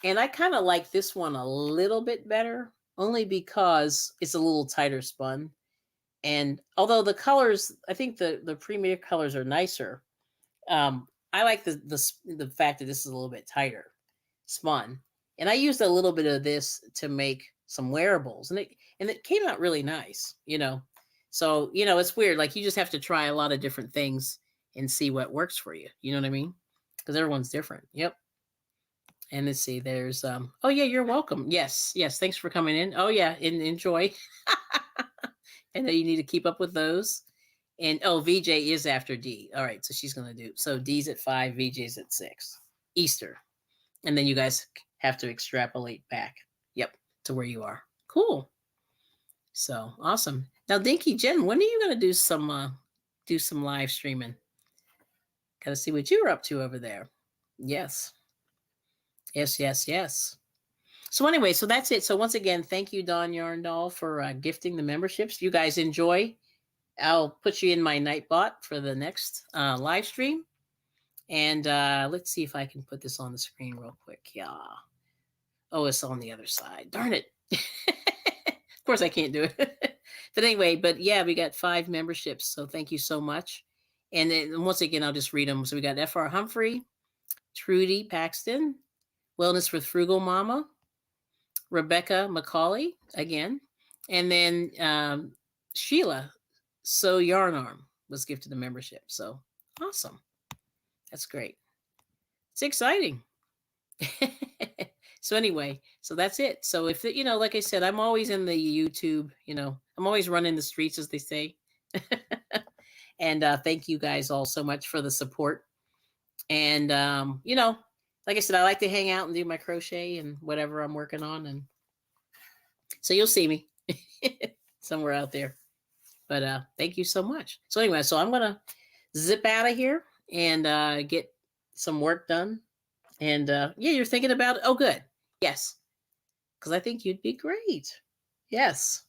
And I kind of like this one a little bit better, only because it's a little tighter spun. And although the colors, I think the Premier colors are nicer. I like the fact that this is a little bit tighter spun. And I used a little bit of this to make some wearables, and it came out really nice, So, it's weird. Like you just have to try a lot of different things and see what works for you. You know what I mean? Because everyone's different. Yep. And let's see, there's, oh yeah, you're welcome. Yes. Thanks for coming in. Oh yeah. Enjoy. I know you need to keep up with those. And VJ is after D. All right. So she's going to do, so D's at 5, VJ's at 6 Easter. And then you guys have to extrapolate back. Yep. To where you are. Cool. So awesome. Now, Dinky Jen, when are you going to do some live streaming? Got to see what you're up to over there. Yes. So anyway, so that's it. So once again, thank you, Dawn Yarndall, for gifting the memberships. You guys enjoy. I'll put you in my Nightbot for the next live stream. And let's see if I can put this on the screen real quick. Yeah. Oh, it's on the other side. Darn it. Of course I can't do it. But anyway, yeah, we got 5 memberships. So thank you so much. And then once again, I'll just read them. So we got F.R. Humphrey, Trudy Paxton, Wellness with Frugal Mama, Rebecca McCauley again. And then Sheila, So Yarn Arm was gifted a membership. So awesome. That's great. It's exciting. So anyway, so that's it. So if, like I said, I'm always in the YouTube, I'm always running the streets, as they say. And thank you guys all so much for the support. And, like I said, I like to hang out and do my crochet and whatever I'm working on. And so you'll see me somewhere out there. But thank you so much. So anyway, so I'm gonna zip out of here and get some work done. And yeah, you're thinking about it. Oh, good. Yes, because I think you'd be great. Yes,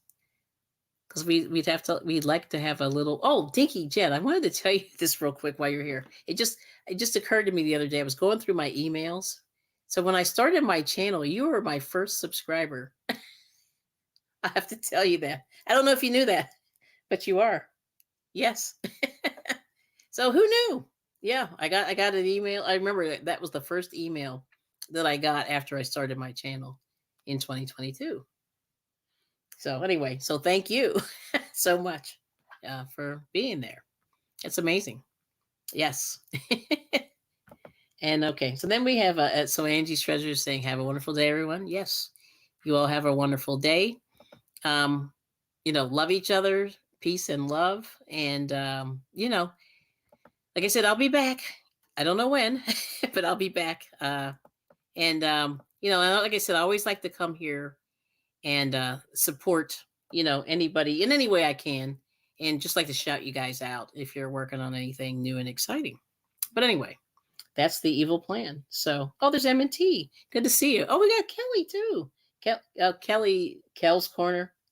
because we'd like to have a little. Oh, Dinky Jen, I wanted to tell you this real quick while you're here. It just occurred to me the other day. I was going through my emails. So when I started my channel, you were my first subscriber. I have to tell you that. I don't know if you knew that, but you are. Yes. So who knew? Yeah, I got an email. I remember that was the first email that I got after I started my channel in 2022. So anyway, so thank you so much for being there. It's amazing. Yes. And okay, so then we have so Angie's Treasure is saying, "Have a wonderful day, everyone." Yes, you all have a wonderful day. Um, love each other, peace and love, and like I said, I'll be back. I don't know when, but I'll be back. And like I said, I always like to come here and support anybody in any way I can, and just like to shout you guys out if you're working on anything new and exciting. But anyway, that's the evil plan. So, oh, there's M&T. Good to see you. Oh, we got Kelly too.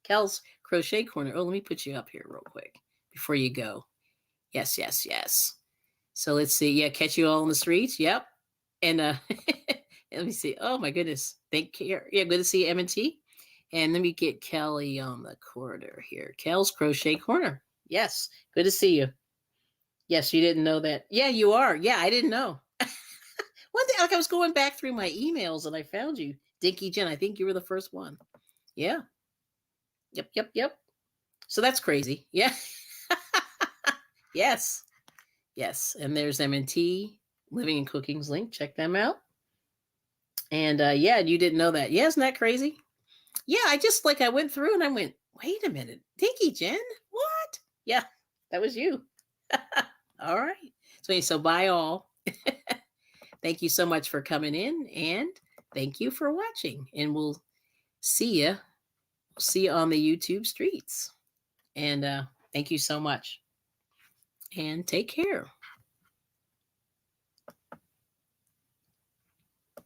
Kel's Crochet Corner. Oh, let me put you up here real quick before you go. Yes, yes, yes. So let's see. Yeah, catch you all on the streets. Yep. And let me see. Oh my goodness. Thank you. Yeah, good to see you, M&T. And let me get Kelly on the corner here. Kel's Crochet Corner. Yes. Good to see you. Yes, you didn't know that. Yeah, you are. Yeah, I didn't know. One day, like I was going back through my emails and I found you. Dinky Jen, I think you were the first one. Yeah. Yep, yep, yep. So that's crazy. Yeah. Yes. Yes. And there's M&T, Living and Cooking's link. Check them out. And yeah, you didn't know that. Yeah, isn't that crazy? Yeah, I went through and I went, wait a minute, Dinky Jen, what? Yeah, that was you. All right. So bye all. Thank you so much for coming in, and thank you for watching. And we'll see you. See you on the YouTube streets. And thank you so much. And take care.